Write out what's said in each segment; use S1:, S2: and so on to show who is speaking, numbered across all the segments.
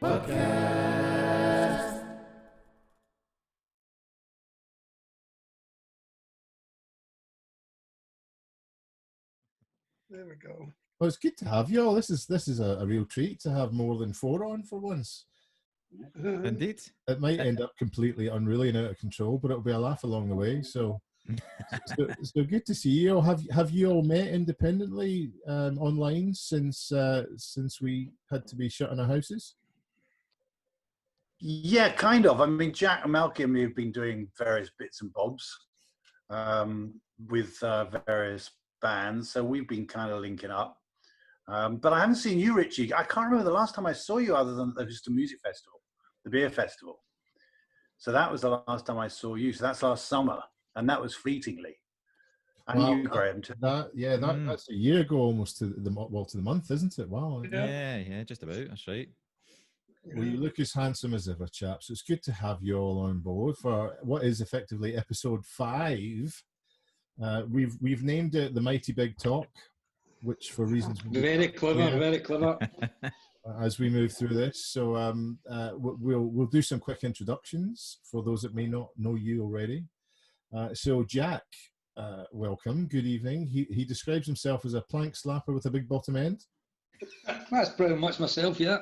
S1: Podcast.
S2: There we go.
S3: Well, it's good to have you all. This is a real treat to have more than four on for once.
S1: Indeed.
S3: It might end up completely unruly and out of control, but it'll be a laugh along the way. So good to see you all. Have you all met independently online since we had to be shut in our houses?
S4: Yeah, kind of. I mean, Jack and Malky and me have been doing various bits and bobs with various bands, so we've been kind of linking up. But I haven't seen you, Richie. I can't remember the last time I saw you other than just a music festival, the beer festival. So that was the last time I saw you. So that's last summer, and that was fleetingly. And
S3: Well,
S4: you, Graham, too.
S3: That's a year ago almost to the month, isn't it? Wow.
S1: Yeah, just about. That's right.
S3: Well, you look as handsome as ever, chaps. It's good to have you all on board for what is effectively episode 5. We've named it the Mighty Big Talk, which for reasons
S2: Very clever.
S3: As we move through this. So we'll do some quick introductions for those that may not know you already. So Jack, welcome. Good evening. He describes himself as a plank slapper with a big bottom end.
S2: That's pretty much myself, yeah.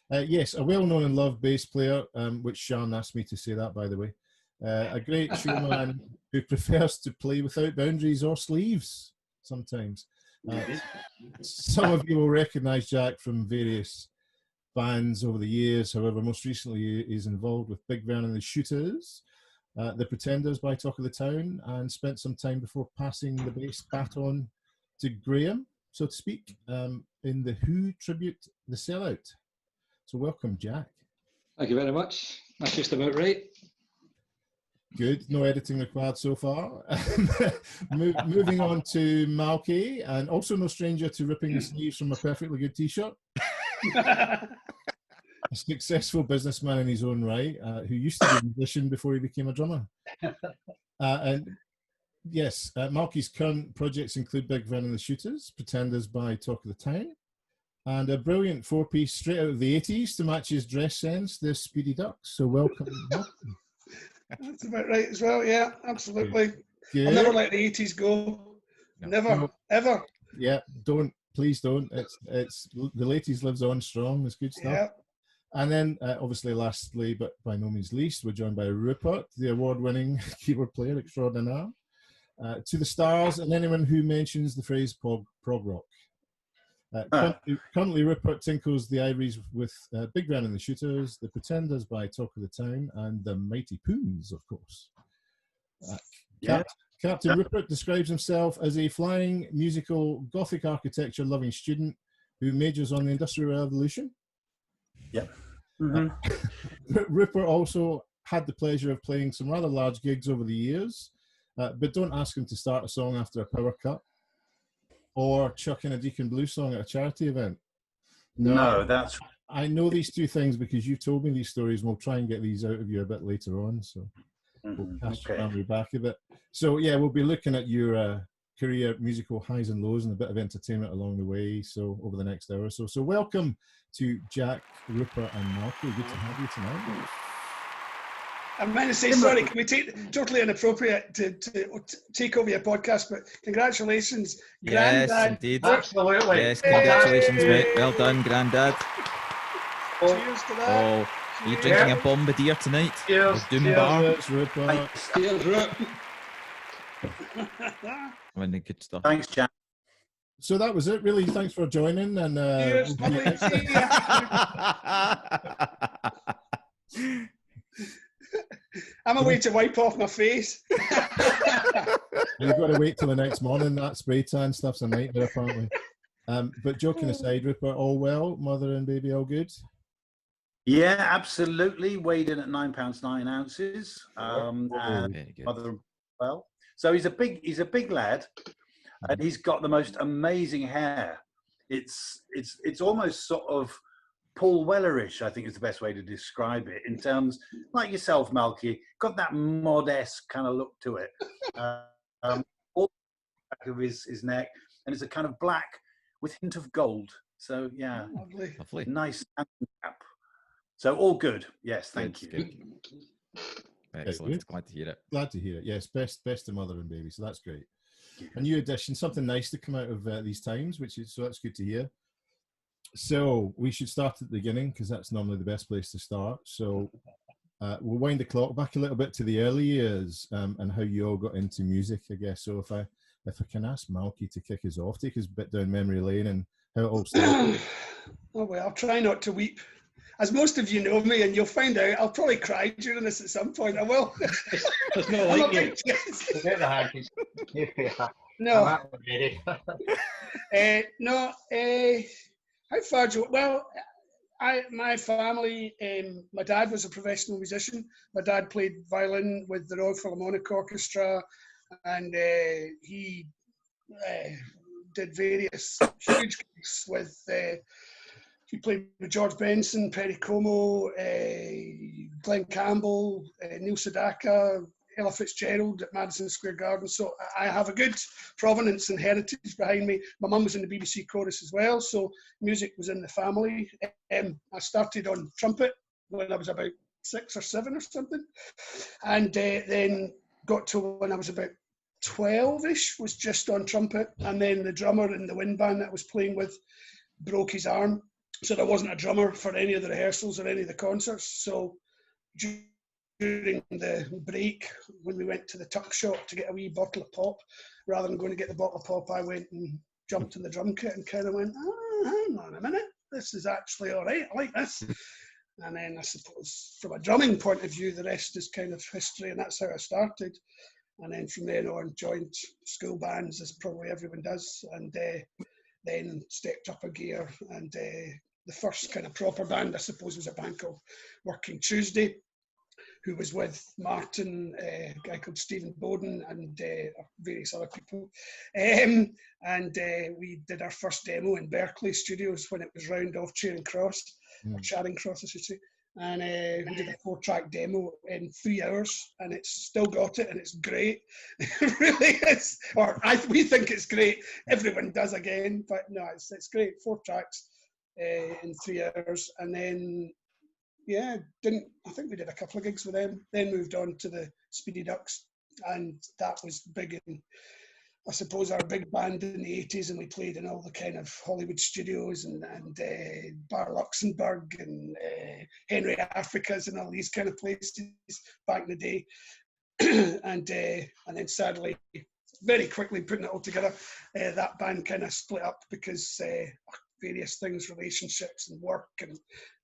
S3: Yes, a well-known and loved bass player, which Sean asked me to say that, by the way. A great showman who prefers to play without boundaries or sleeves sometimes. Some of you will recognise Jack from various bands over the years. However, most recently he's involved with Big Vern and the Shootahs, the Pretenders by Talk of the Town, and spent some time before passing the bass baton to Graham, so to speak, in the Who tribute, The Sellout. So welcome, Jack.
S2: Thank you very much. That's just about right.
S3: Good. No editing required so far. Moving on to Malky, and also no stranger to ripping the sleeves from a perfectly good T-shirt. A successful businessman in his own right, who used to be a musician before he became a drummer. And yes, Malky's current projects include Big Vern and the Shootahs, Pretenders by Talk of the Town, and a brilliant 4-piece straight out of the 80s to match his dress sense, the Speedy Ducks. So welcome.
S5: That's about right as well, yeah, absolutely.
S3: Good.
S5: I'll never let the 80s go.
S1: No.
S5: Never, ever.
S3: Yeah, please don't. It's the 80s lives on strong. It's good stuff.
S5: Yeah.
S3: And then, obviously, lastly, but by no means least, we're joined by Rupert, the award-winning keyboard player extraordinaire, to the stars, and anyone who mentions the phrase prog rock. Currently, Rupert tinkles the ivories with Big Vern and the Shootahs, the Pretenders by Talk of the Town, and the Mighty Poons, of course. Captain Rupert describes himself as a flying, musical, Gothic architecture-loving student who majors on the Industrial Revolution.
S4: Yep.
S3: Rupert also had the pleasure of playing some rather large gigs over the years, but don't ask him to start a song after a power cut or chuck in a Deacon Blues song at a charity event.
S4: No, that's...
S3: I know these two things because you've told me these stories, and we'll try and get these out of you a bit later on, so we'll cast your memory back a bit. So yeah, we'll be looking at your career, musical highs and lows, and a bit of entertainment along the way, so over the next hour or so. So welcome to Jack, Rupert and Malky. Good to have you tonight.
S5: I'm meant to say, sorry, can we take, totally inappropriate to take over your podcast, but congratulations,
S1: Yes,
S5: Grandad.
S1: indeed.
S2: Absolutely.
S1: Yes, congratulations, mate. Well done, Grandad.
S5: Cheers to that.
S1: Oh, are you drinking a bombardier tonight?
S2: Cheers.
S1: Doom bar.
S3: Cheers, Rupert.
S2: Cheers, Rupert.
S1: I mean, the good stuff.
S4: Thanks, Jack.
S3: So that was it, really. Thanks for joining. And
S5: Cheers, lovely to see you. I'm away to wipe off my face.
S3: You've got to wait till the next morning. That spray tan stuff's a nightmare, apparently. But joking aside, Rupert, all well? Mother and baby all good?
S4: Yeah, absolutely. Weighed in at 9 pounds 9 ounces. And
S1: Very good.
S4: mother well. So he's a big lad, and he's got the most amazing hair. It's almost sort of Paul Wellerish, I think is the best way to describe it, in terms, like yourself, Malky, got that modest kind of look to it. All the back of his neck, and it's a kind of black with hint of gold So yeah,
S5: Lovely.
S1: Lovely.
S4: nice cap. So all good. Yes, thank
S1: Good,
S4: you.
S1: good. Excellent.
S3: good.
S1: Glad to hear it.
S3: Glad to hear it. Yes, best of mother and baby. So that's great.
S4: Yeah.
S3: A new addition, something nice to come out of these times, so that's good to hear. So we should start at the beginning because that's normally the best place to start. So we'll wind the clock back a little bit to the early years and how you all got into music, I guess. So if I can ask Malky to kick us off, take us a bit down memory lane and how it all started.
S5: Oh, well, I'll try not to weep. As most of you know me, and you'll find out, I'll probably cry during this at some point. I will.
S2: It's not
S5: I'm a
S2: like you.
S5: big- yes.
S6: Forget the hankies.
S5: No,
S6: I'm ready.
S5: no. How far do you? Well, my family. My dad was a professional musician. My dad played violin with the Royal Philharmonic Orchestra, and he did various huge gigs with. He played with George Benson, Perry Como, Glenn Campbell, Neil Sedaka, Ella Fitzgerald at Madison Square Garden. So I have a good provenance and heritage behind me. My mum was in the BBC chorus as well, so music was in the family. I started on trumpet when I was about 6 or 7 or something, and then got to when I was about 12-ish, was just on trumpet, and then the drummer in the wind band that I was playing with broke his arm. So there wasn't a drummer for any of the rehearsals or any of the concerts. So during the break, when we went to the tuck shop to get a wee bottle of pop, rather than going to get the bottle of pop, I went and jumped in the drum kit and kind of went, hang on a minute, this is actually all right, I like this. And then I suppose from a drumming point of view, the rest is kind of history, and that's how I started. And then from then on, joined school bands, as probably everyone does, and then stepped up a gear, and the first kind of proper band, I suppose, was a band called Working Tuesday, who was with Martin, a guy called Stephen Bowden, and various other people. And we did our first demo in Berkeley Studios when it was round off Charing Cross, or Charing Cross, I should say. And we did a 4-track demo in 3 hours, and it's still got it, and it's great. It really is. Or we think it's great. Everyone does again, but no, it's great. 4 tracks in 3 hours, and then I think we did a couple of gigs with them. Then moved on to the Speedy Ducks, and that was big in, I suppose, our big band in the 80s, and we played in all the kind of Hollywood studios and Bar Luxembourg and Henry Africa's and all these kind of places back in the day. And then sadly, very quickly putting it all together, that band kind of split up because various things, relationships and work, and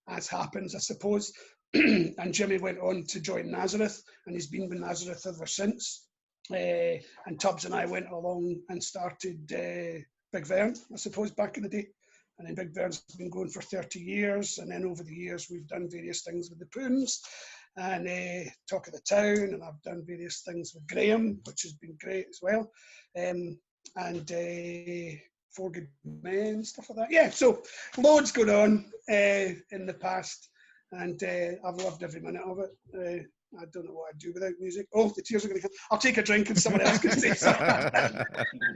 S5: as happens, I suppose. And Jimmy went on to join Nazareth, and he's been with Nazareth ever since. And Tubbs and I went along and started Big Vern, I suppose, back in the day. And then Big Vern's been going for 30 years. And then over the years, we've done various things with the Poons and Talk of the Town. And I've done various things with Graham, which has been great as well. And Four Good Men, stuff like that. Yeah, so loads going on in the past. And I've loved every minute of it. I don't know what I'd do without music. Oh, the tears are going to come. I'll take a drink and someone else can say something.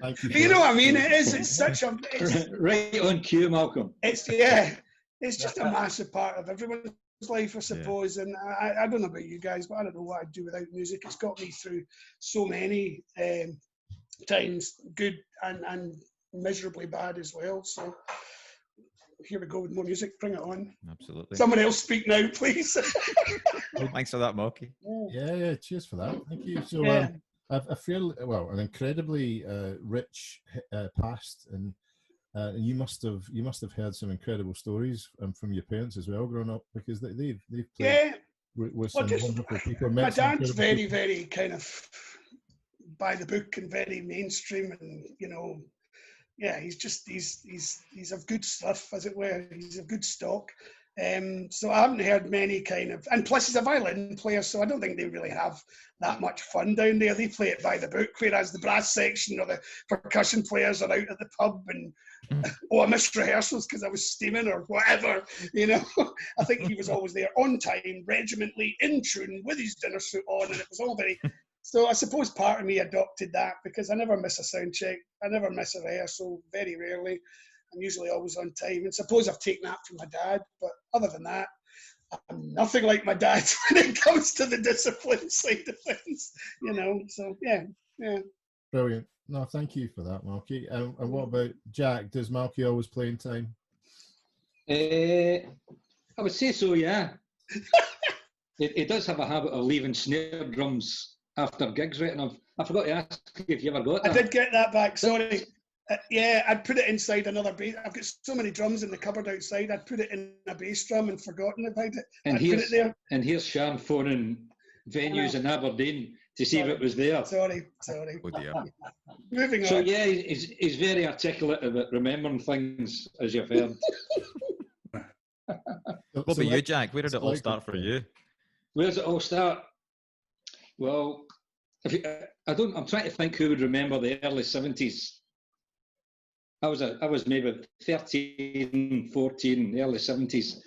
S5: But you know what I mean? It's such a...
S2: Right on cue, Malcolm.
S5: It's just a massive part of everyone's life, I suppose. Yeah. And I don't know about you guys, but I don't know what I'd do without music. It's got me through so many times, good and miserably bad as well. So here we go with more music. Bring it on.
S1: Absolutely.
S5: Someone else speak now, please.
S1: Thanks for that, Malky.
S3: Yeah. Cheers for that. Thank you. So a fairly, an incredibly rich past, and you must have heard some incredible stories from your parents as well growing up, because they've played with some wonderful people.
S5: My dad's very, very kind of by the book and very mainstream, and he's of good stuff, as it were. He's of good stock. So I haven't heard many kind of, and plus he's a violin player, so I don't think they really have that much fun down there. They play it by the book, whereas the brass section or the percussion players are out at the pub and, I missed rehearsals because I was steaming or whatever, I think he was always there on time, regimentally, in tune, with his dinner suit on, and it was all very... So I suppose part of me adopted that, because I never miss a sound check. I never miss a rehearsal, very rarely. I'm usually always on time. And suppose I've taken that from my dad, but other than that, I'm nothing like my dad when it comes to the discipline side of things, you know. So yeah.
S3: Brilliant. No, thank you for that, Malky. And what about Jack? Does Malky always play in time?
S2: I would say so, yeah. He does have a habit of leaving snare drums after gigs, right? And I forgot to ask if you ever got that.
S5: I did get that back, sorry. Yeah, I'd put it inside another bass. I've got so many drums in the cupboard outside. I'd put it in a bass drum and forgotten about it.
S2: And
S5: I'd put it there.
S2: And here's Sean phoning venues in Aberdeen to see if it was there.
S5: Sorry.
S1: Oh dear.
S5: Moving on.
S2: So yeah, he's very articulate about remembering things, as you've heard.
S1: What about you, Jack? Where did it all start for you?
S2: Where does it all start? Well, I'm trying to think who would remember the early 70s. I was maybe 13, 14, early 70s.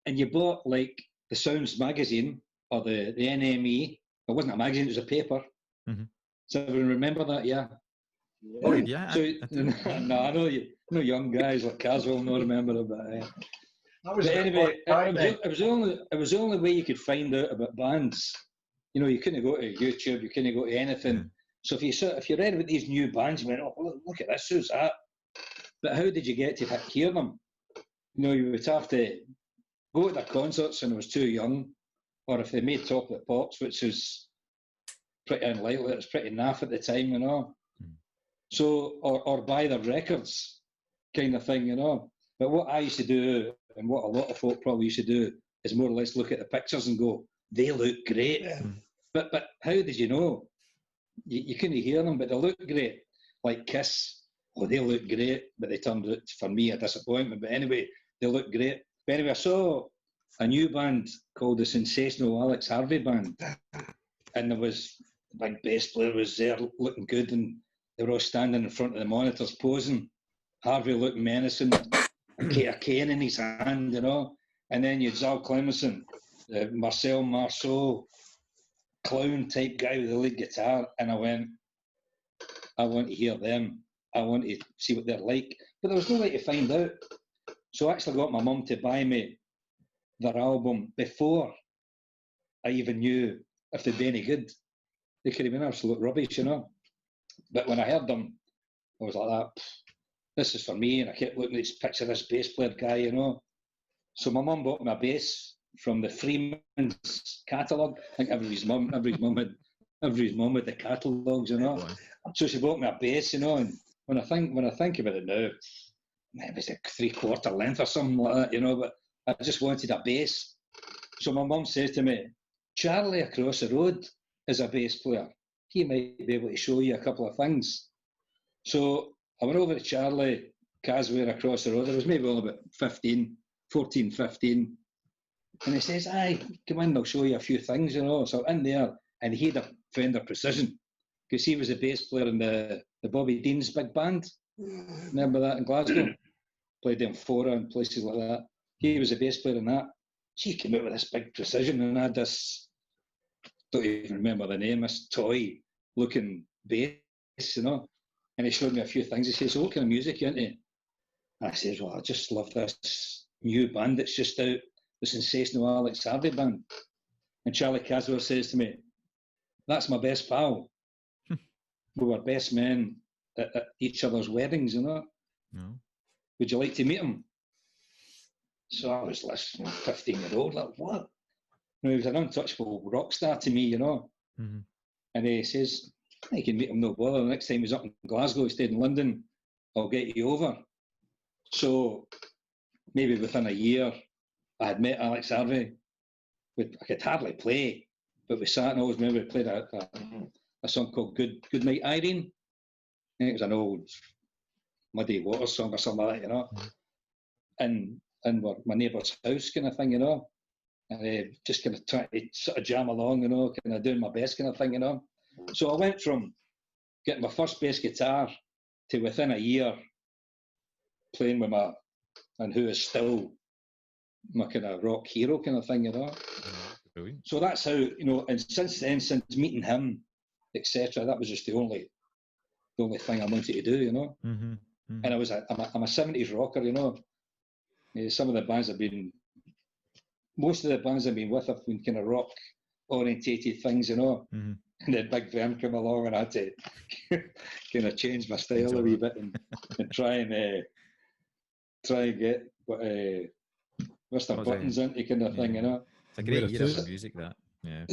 S2: And you bought like the Sounds magazine or the NME. It wasn't a magazine, it was a paper.
S1: Mm-hmm.
S2: So everyone remember that, yeah?
S1: Oh, yeah.
S2: So, no, I know you young guys like Caswell don't remember it, but anyway, it was the only way you could find out about bands. You know, you couldn't go to YouTube, you couldn't go to anything.
S1: Mm.
S2: So if you read about these new bands, you went, oh, look at this, who's that? But how did you get to hear them? You know, you would have to go to their concerts and I was too young, or if they made Top of the Pops, which was pretty unlikely, it was pretty naff at the time, you know. Mm. So, or buy their records, kind of thing, you know. But what I used to do, and what a lot of folk probably used to do, is more or less look at the pictures and go, they look great. Yeah. But how did you know? You couldn't hear them, but they look great. Like Kiss, oh, they look great, but they turned out, for me, a disappointment. But anyway, they look great. But anyway, I saw a new band called the Sensational Alex Harvey Band. And there was, the big bass player was there looking good, and they were all standing in front of the monitors posing. Harvey looked menacing, a cane in his hand, you know. And then you had Zal Clemison, Marcel Marceau, clown type guy with the lead guitar, and I went, I want to hear them. I want to see what they're like. But there was no way to find out. So I actually got my mum to buy me their album before I even knew if they'd be any good. They could have been absolute rubbish, you know. But when I heard them, I was like that, this is for me. And I kept looking at this picture of this bass player guy, you know. So my mum bought me a bass from the Freeman's catalogue. I think everybody's mum had the catalogues, you know. So she bought me a bass, you know. And when I think about it now, it was like 3/4 length or something like that, you know. But I just wanted a bass. So my mum says to me, Charlie across the road is a bass player. He might be able to show you a couple of things. So I went over to Charlie Caswell across the road. I was maybe only about 14, 15. And he says, aye, come in, I'll show you a few things, you know. So in there, and he had a Fender Precision, because he was the bass player in the Bobby Dean's big band. Remember that in Glasgow? Played in Fora and places like that. He was a bass player in that. So he came out with this big Precision and had this, don't even remember the name, this toy-looking bass, you know. And he showed me a few things. He says, so what kind of music are you into? And I says, well, I just love this new band that's just out, the Sensational Alex Harvey Band. And Charlie Caswell says to me, that's my best pal. We were best men at each other's weddings, you know. No. Would you like to meet him? So I was listening, 15-year-old, like, what? You know, he was an untouchable rock star to me, you know. Mm-hmm. And he says, I can meet him, no bother. The next time he's up in Glasgow, he stayed in London, I'll get you over. So maybe within a year, I had met Alex Harvey. I could hardly play, but we sat and always remember we played a song called Good Night Irene. I think it was an old Muddy Waters song or something like that, you know. And my neighbour's house kind of thing, you know. And just kind of trying to sort of jam along, you know, kind of doing my best kind of thing, you know. So I went from getting my first bass guitar to within a year playing with and who is still my kind of rock hero kind of thing, you know. Brilliant. So that's how, you know, and since then, since meeting him, etc., that was just the only thing I wanted to do, you know. Mm-hmm. And I'm a 70s rocker, you know. Some of the bands most of the bands I've been with have been kind of rock orientated things, you know. And then Big Vern came along and I had to kind of change my style a wee bit and try and get Mr. Buttons into kind of thing, you know.
S1: It's a great era for music, that. Yeah.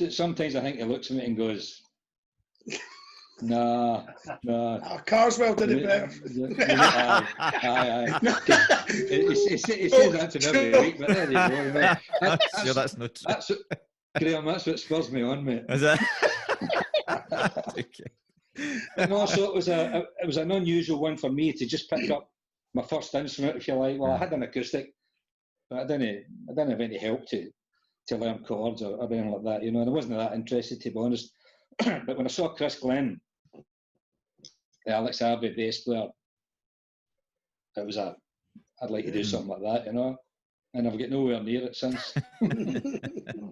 S2: Sometimes I think he looks at me and goes, nah.
S5: Carswell did it better.
S2: Aye. He says that to me every week, but there you go. You know.
S1: That's not true.
S2: Graham, that's what spurs me on, mate.
S1: Is that? Okay.
S2: And also, it was an unusual one for me to just pick up my first instrument, if you like. Well, I had an acoustic, but I didn't have any help to learn chords or anything like that, you know. And I wasn't that interested, to be honest. But when I saw Chris Glenn, the Alex SAHB bass player, it was I'd like to do something like that, you know. And I've got nowhere near it since.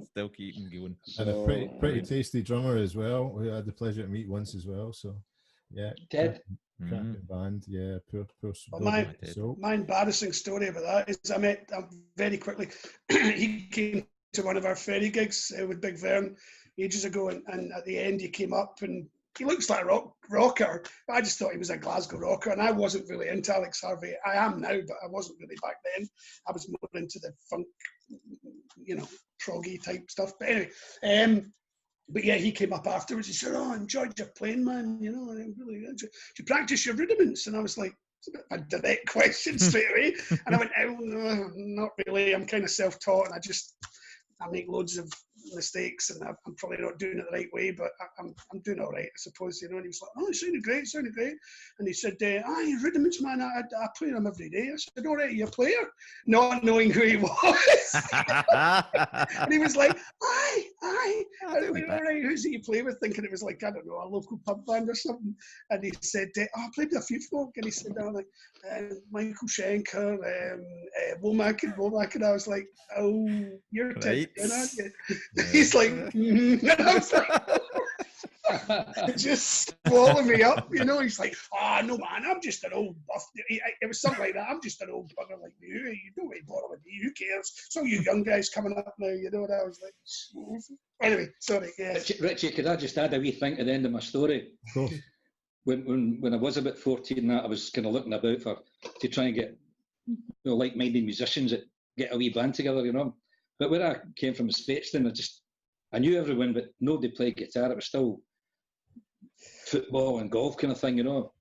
S1: Still keeping going.
S3: And a pretty tasty drummer as well, who I had the pleasure to meet once as well. So, yeah.
S2: Ted?
S3: Cracking band, yeah. Poor
S5: my embarrassing story about that is I met very quickly. He came to one of our ferry gigs with Big Vern ages ago, and at the end he came up and he looks like a rocker. I just thought he was a Glasgow rocker, and I wasn't really into Alex SAHB. I am now, but I wasn't really back then. I was more into the funk, you know, proggy type stuff. But anyway, but yeah, he came up afterwards. He said, "Oh, I enjoyed your playing, man. You know, I really did you practice your rudiments?" And I was like, it's a bit of a direct question straight away. And I went, "Oh, no, not really. I'm kind of self-taught, and I make loads of mistakes, and I'm probably not doing it the right way, but I'm doing all right, I suppose, you know." And he was like, "Oh, it sounded great. And he said, "Aye, rudiments, man, I play them every day." I said, "All right, you're a player?" Not knowing who he was. And he was like, "Aye. I went, "All right, who's it you play with?" Thinking it was like, I don't know, a local pub band or something. And he said, "Oh, I played with a few folk." And he said, like, Michael Schenker, Womack. And I was like, "Oh, you're
S1: Right.
S5: aren't you?" He's like, and I was like, it just swallowed me up, you know. He's like, "Oh, no, man, I'm just an old buff." It was something like that. "I'm just an old bugger like you. You don't really bother with me. Who cares? So you young guys coming up now, you know." And I was like, anyway, sorry. Yeah.
S2: Richie, could I just add a wee thing at the end of my story?
S3: Of course.
S2: When I was about 14, I was kind of looking about to try and get, you know, like-minded musicians that get a wee band together, you know. But where I came from, Spateston, I knew everyone, but nobody played guitar. It was still football and golf kind of thing, you know.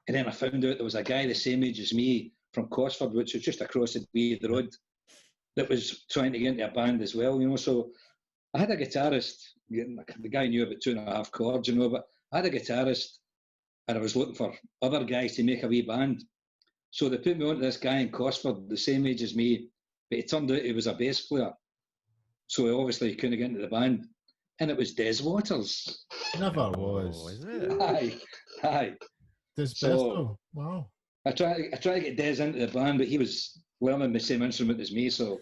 S2: And then I found out there was a guy the same age as me from Cosford, which was just across the road, that was trying to get into a band as well, you know. So I had a guitarist. The guy knew about 2.5 chords, you know, but I had a guitarist, and I was looking for other guys to make a wee band. So they put me on to this guy in Cosford, the same age as me, but it turned out he was a bass player. So he obviously couldn't get into the band. And it was Des Waters.
S3: Never was.
S1: Oh, is it?
S2: Aye.
S3: So, wow.
S2: I tried to get Des into the band, but he was learning the same instrument as me, so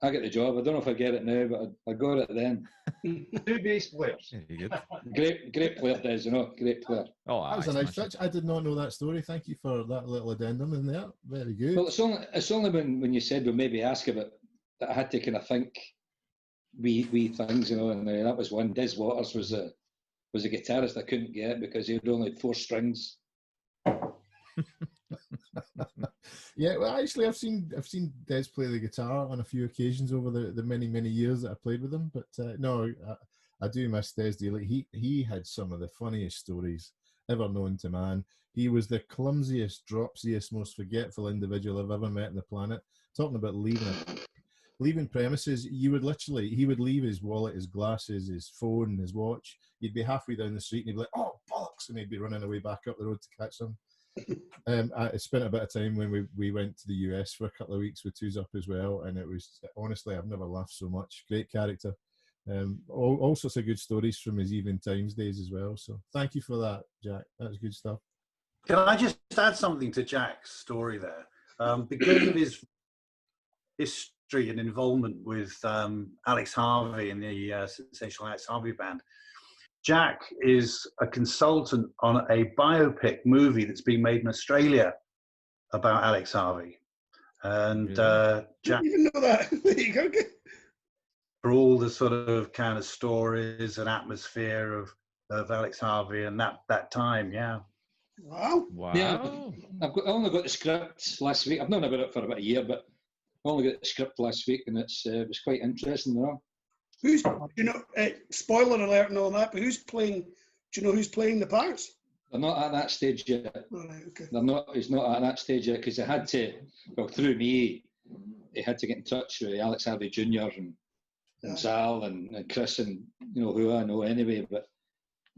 S2: I got the job. I don't know if I get it now, but I got it then.
S6: 2 bass players.
S1: Very good.
S2: Great player, Des, you know, great player.
S1: Oh,
S3: That was a nice touch. I did not know that story. Thank you for that little addendum in there. Very good.
S2: Well, it's only when you said we'll maybe ask about that I had to kind of think wee things, you know, and that was one. Des Waters was a guitarist I couldn't get because he had only 4 strings.
S3: Yeah, well, actually, I've seen Des play the guitar on a few occasions over the many years that I played with him. But no, I do miss Des dearly. He had some of the funniest stories ever known to man. He was the clumsiest, dropsiest, most forgetful individual I've ever met on the planet. Talking about leaving premises, he would leave his wallet, his glasses, his phone, his watch. He'd be halfway down the street and he'd be like, "Oh, bollocks," and he'd be running away back up the road to catch them. I spent a bit of time when we went to the US for a couple of weeks with Twos Up as well, and it was, honestly, I've never laughed so much. Great character. All sorts of good stories from his Evening Times days as well. So thank you for that, Jack. That was good stuff.
S4: Can I just add something to Jack's story there? Because of his history and involvement with Alex Harvey and the sensational Alex Harvey band, Jack is a consultant on a biopic movie that's being made in Australia about Alex Harvey. And
S5: I
S4: Jack,
S5: didn't even know that. There you go.
S4: for all the sort of kind of stories and atmosphere of Alex Harvey and that time, yeah.
S5: Wow.
S2: Yeah,
S1: Wow.
S2: I only got the script last week. I've known about it for about a year, but I only got the script last week, and it was quite interesting, you know.
S5: Who's, spoiler alert and all that, but who's playing, do you know who's playing the parts?
S2: They're not at that stage yet.
S5: All right, okay.
S2: He's not at that stage yet, because they had to, well, through me, they had to get in touch with Alex Harvey Jr. and Zal and Chris and, you know, who I know anyway, but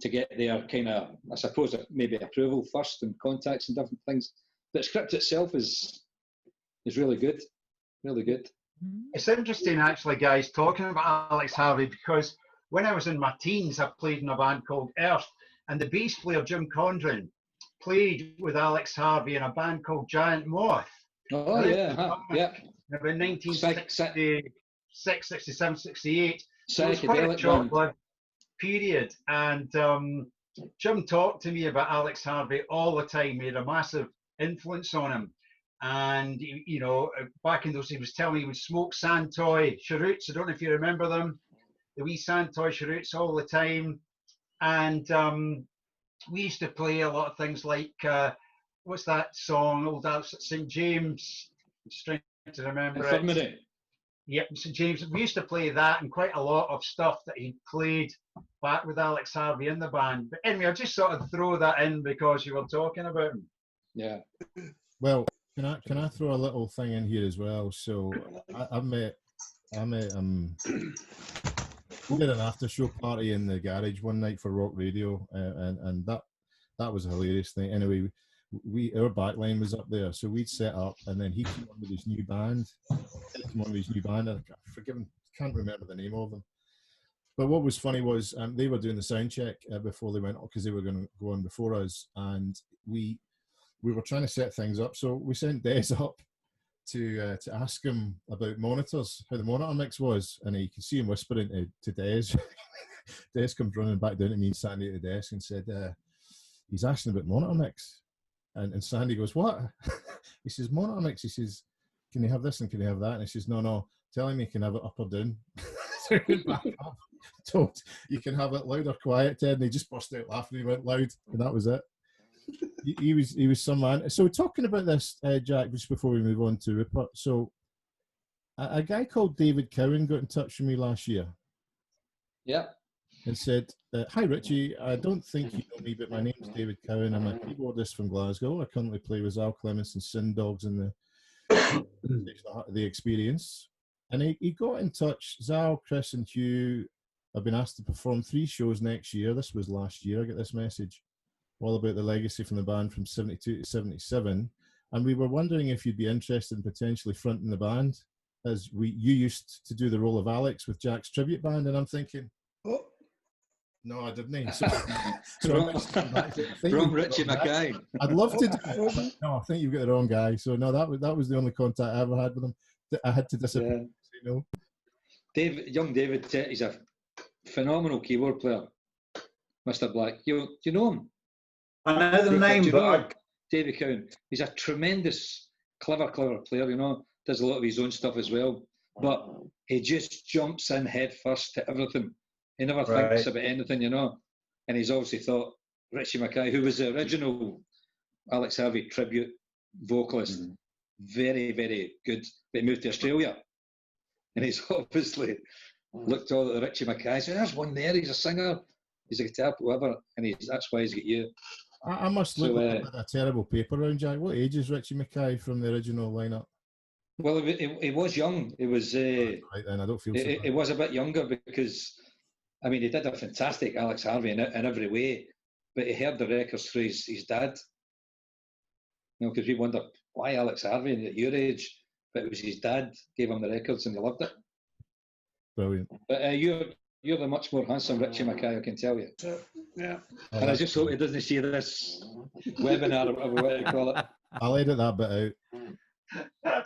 S2: to get their kind of, I suppose, maybe approval first and contacts and different things. But the script itself is really good, really good.
S6: It's interesting, actually, guys, talking about Alex Harvey, because when I was in my teens, I played in a band called Earth, and the bass player, Jim Condren, played with Alex Harvey in a band called Giant Moth.
S2: Oh, yeah, yeah.
S6: About 1966, 67, 68. So it was quite a
S2: Psychedelic
S6: short-lived period. And Jim talked to me about Alex Harvey all the time. He had a massive influence on him. And, you know, back in those, he was telling me he would smoke Santoy cheroots. I don't know if you remember them, the wee Santoy cheroots all the time. And we used to play a lot of things like, what's that song, Old House at St. James? I'm just trying to remember it. Yep, St. James. We used to play that and quite a lot of stuff that he played back with Alex Harvey in the band. But anyway, I just sort of throw that in because you were talking about him.
S2: Yeah.
S3: Well, can I throw a little thing in here as well? So I met we did an after show party in the garage one night for Rock Radio, and that was a hilarious thing. Anyway, our backline was up there, so we'd set up, and then he came on with his new band. I can't remember the name of them. But what was funny was they were doing the sound check before they went on, because they were going to go on before us, and we were trying to set things up. So we sent Des up to ask him about monitors, how the monitor mix was, and you could see him whispering to Des. Des comes running back down to me and Sandy at the desk and said, he's asking about monitor mix. And Sandy goes, what? He says, monitor mix. He says, can you have this and can you have that? And he says, no, tell him you can have it up or down. So he went back up, told, you can have it loud or quiet, Ted, and he just burst out laughing. He went loud, and that was it. He was some man. So talking about this, Jack, just before we move on to Rupert. So a guy called David Cowan got in touch with me last year.
S2: Yeah.
S3: And said, hi Richie, I don't think you know me, but my name's David Cowan. I'm a keyboardist from Glasgow. I currently play with Zal Clements and Sin Dogs in the Experience. And he got in touch. Zal, Chris and Hugh have been asked to perform 3 shows next year. This was last year, I get this message. All about the legacy from the band from 72 to 77. And we were wondering if you'd be interested in potentially fronting the band, as you used to do the role of Alex with Jack's tribute band. And I'm thinking,
S5: Oh.
S3: No, I didn't.
S2: From Richie Mackay.
S3: I'd love to do it. No, I think you've got the wrong guy. So no, that was the only contact I ever had with him. I had to disappoint.
S2: Yeah.
S3: No. David,
S2: David, he's a phenomenal keyboard player. Mr. Black, you know him?
S4: I know the name, but
S2: David Cowan. He's a tremendous, clever player. You know, does a lot of his own stuff as well. But he just jumps in head first to everything. He never thinks about anything, you know. And he's obviously thought Richie Mackay, who was the original Alex Harvey tribute vocalist, very, very good. But he moved to Australia. And he's obviously looked all at Richie Mackay. So there's one there, he's a singer, he's a guitar, whatever. And that's why he's got you.
S3: I must look like a terrible paper round, Jack. What age is Richie Mackay from the original lineup?
S2: Well, he was young. He was.
S3: Right then, I don't feel.
S2: He was a bit younger because, I mean, he did a fantastic Alex Harvey in every way, but he heard the records through his dad. You know, because we wondered why Alex Harvey at your age, but it was his dad gave him the records and he loved it.
S3: Brilliant.
S2: But you're the much more handsome Richie Mackay, I can tell you.
S5: Yeah.
S2: And I just hope he doesn't see this webinar or whatever you call it.
S3: I'll edit that bit out.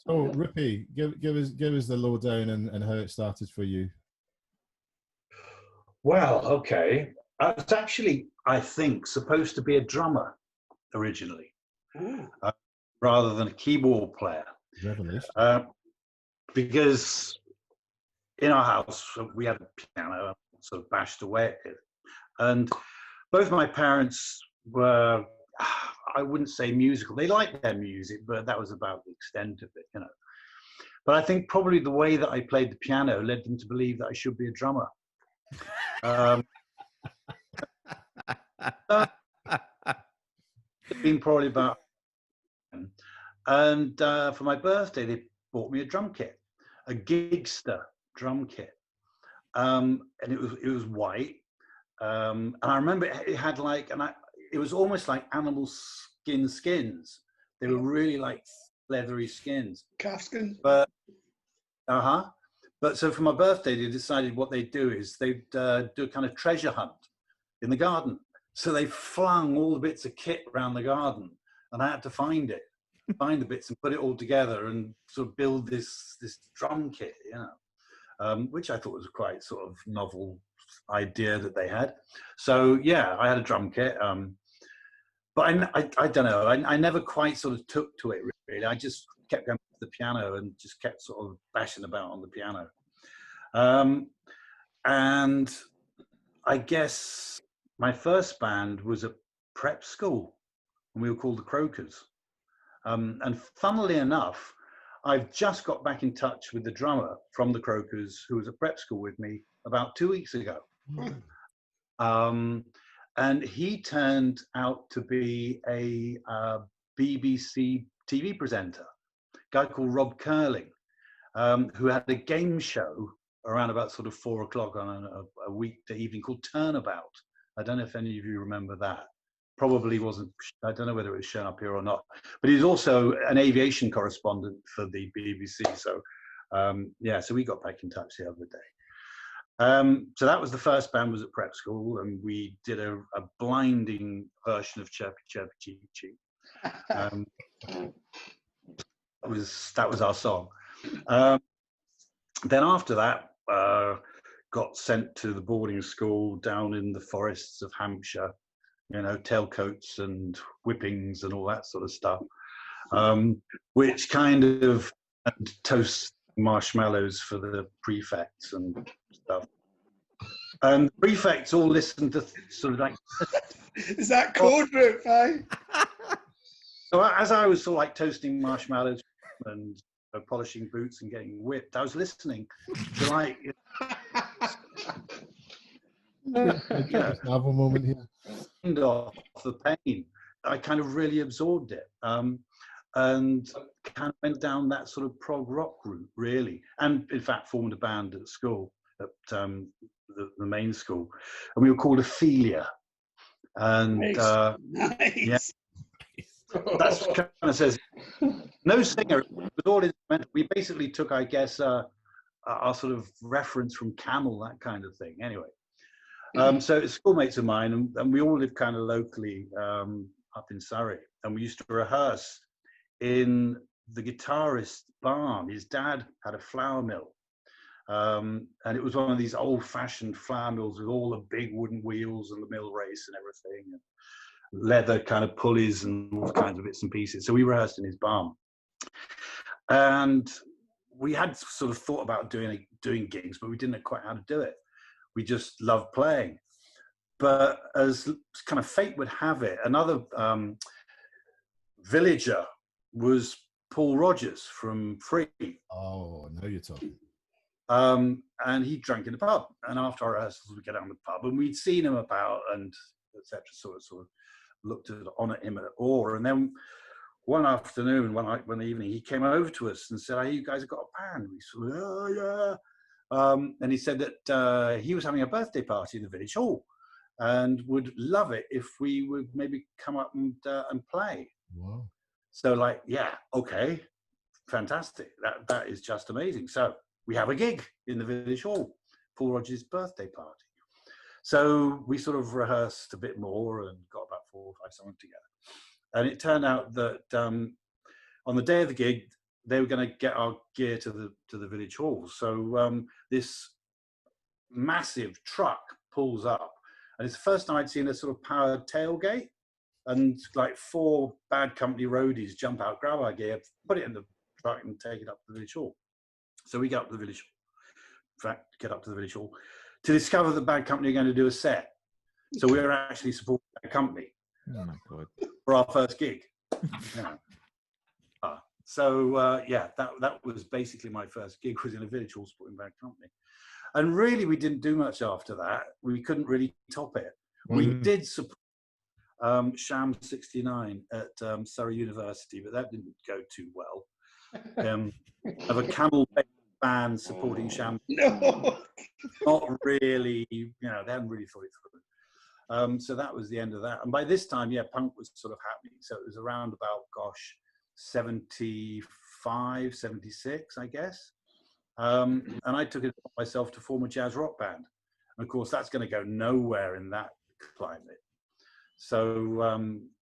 S3: So, Rupert, give us the lowdown and how it started for you.
S4: Well, okay. I was actually, I think, supposed to be a drummer originally, rather than a keyboard player.
S3: Revelation.
S4: Because in our house, we had a piano, sort of bashed away at it. And both my parents were, I wouldn't say musical. They liked their music, but that was about the extent of it, you know. But I think probably the way that I played the piano led them to believe that I should be a drummer. It's been probably about, and for my birthday they bought me a drum kit, a Gigster drum kit, and it was white, and I remember it had like, it was almost like animal skins. They were really like leathery skins,
S5: Calfskin.
S4: but but so for my birthday they decided what they'd do is they'd do a kind of treasure hunt in the garden. So they flung all the bits of kit around the garden, and I had to find the bits and put it all together and sort of build this drum kit, you know, which I thought was a quite sort of novel idea that they had. So yeah, I had a drum kit, but I don't know, I never quite sort of took to it really. I just kept going to the piano and just kept sort of bashing about on the piano, and I guess my first band was at prep school, and we were called the Croakers. And funnily enough, I've just got back in touch with the drummer from the Croakers who was at prep school with me about 2 weeks ago. And he turned out to be a BBC TV presenter, a guy called Rob Curling, who had a game show around about sort of 4 o'clock on a weekday evening called Turnabout. I don't know if any of you remember that. Probably wasn't, I don't know whether it was shown up here or not, but he's also an aviation correspondent for the BBC. So yeah, so we got back in touch the other day. So that was the first band, was at prep school, and we did a blinding version of Chirpy Chirpy Cheep Cheep. That was our song. Then after that, got sent to the boarding school down in the forests of Hampshire, you know, tailcoats and whippings and all that sort of stuff, which kind of, and toast marshmallows for the prefects and stuff. And the prefects all listened to sort of like...
S5: Is that code route, aye?
S4: So as I was sort of like toasting marshmallows and polishing boots and getting whipped, I was listening to like...
S3: Have a moment here.
S4: Off the pain, I kind of really absorbed it, and kind of went down that sort of prog rock route, really. And in fact, formed a band at school, at the main school, and we were called Ophelia. And
S5: Nice.
S4: Yeah, that's kind of says no singer. It was all instrumental. We basically took, I guess, our sort of reference from Camel, that kind of thing. Anyway. So it's schoolmates of mine, and we all lived kind of locally up in Surrey, and we used to rehearse in the guitarist's barn. His dad had a flour mill, and it was one of these old-fashioned flour mills with all the big wooden wheels and the mill race and everything, and leather kind of pulleys and all kinds of bits and pieces. So we rehearsed in his barn, and we had sort of thought about doing gigs, but we didn't know quite how to do it. We just loved playing. But as kind of fate would have it, another villager was Paul Rogers from Free.
S3: Oh, now you're talking.
S4: And he drank in the pub. And after our rehearsals, we'd get down to the pub, and we'd seen him about and etc. Sort of looked on at him at awe. And then one afternoon, one evening, he came over to us and said, "Oh, you guys have got a band?" We said, "Oh, yeah." And he said that he was having a birthday party in the village hall and would love it if we would maybe come up and play. Wow. So like, yeah, okay, fantastic. That is just amazing. So we have a gig in the village hall, Paul Rogers' birthday party. So we sort of rehearsed a bit more and got about 4 or 5 songs together. And it turned out that on the day of the gig, they were going to get our gear to the village hall. So this massive truck pulls up, and it's the first time I'd seen a sort of powered tailgate, and like 4 Bad Company roadies jump out, grab our gear, put it in the truck, and take it up to the village hall. So we get up to the village, hall to discover that Bad Company are going to do a set. So we were actually supporting Bad Company.
S1: Oh my God.
S4: For our first gig. Yeah. That was basically my first gig, was in a village hall supporting Bad Company. And really, we didn't do much after that. We couldn't really top it. We did support Sham 69 at Surrey University, but that didn't go too well. Of a camel-based band supporting Sham.
S5: No.
S4: Not really, they hadn't really thought it through. So that was the end of that. And by this time, punk was sort of happening. So it was around about, 75, 76, I guess. And I took it upon myself to form a jazz rock band. And of course, that's going to go nowhere in that climate. So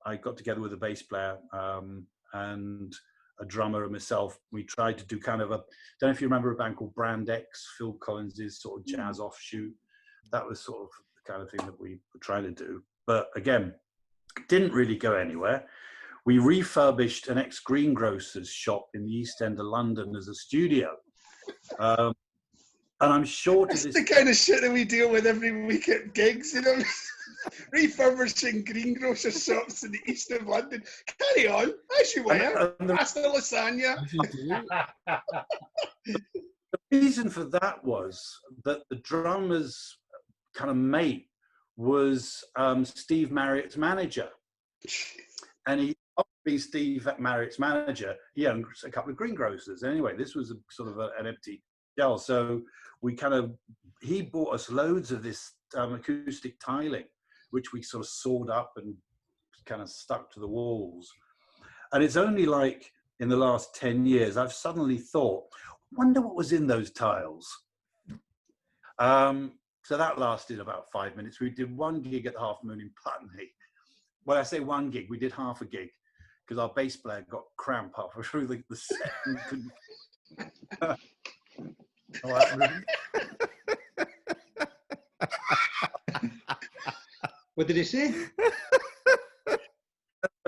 S4: I got together with a bass player and a drummer and myself. We tried to do kind of don't know if you remember a band called Brand X, Phil Collins's sort of jazz offshoot. That was sort of the kind of thing that we were trying to do. But again, didn't really go anywhere. We refurbished an ex-greengrocer's shop in the East End of London as a studio. And I'm sure
S5: That's the kind of shit that we deal with every week at gigs, refurbishing greengrocer shops in the East of London. Carry on, as you were. That's the lasagna.
S4: The reason for that was that the drummer's kind of mate was Steve Marriott's manager. And he, being Steve Marriott's manager, he owned a couple of greengrocers. Anyway, this was a sort of an empty shell. So he bought us loads of this acoustic tiling, which we sort of sawed up and kind of stuck to the walls. And it's only like in the last 10 years, I've suddenly thought, wonder what was in those tiles. So that lasted about 5 minutes. We did one gig at the Half Moon in Putney. Well, I say one gig, we did half a gig because our bass player got cramp halfway through the set and couldn't.
S2: What did he say?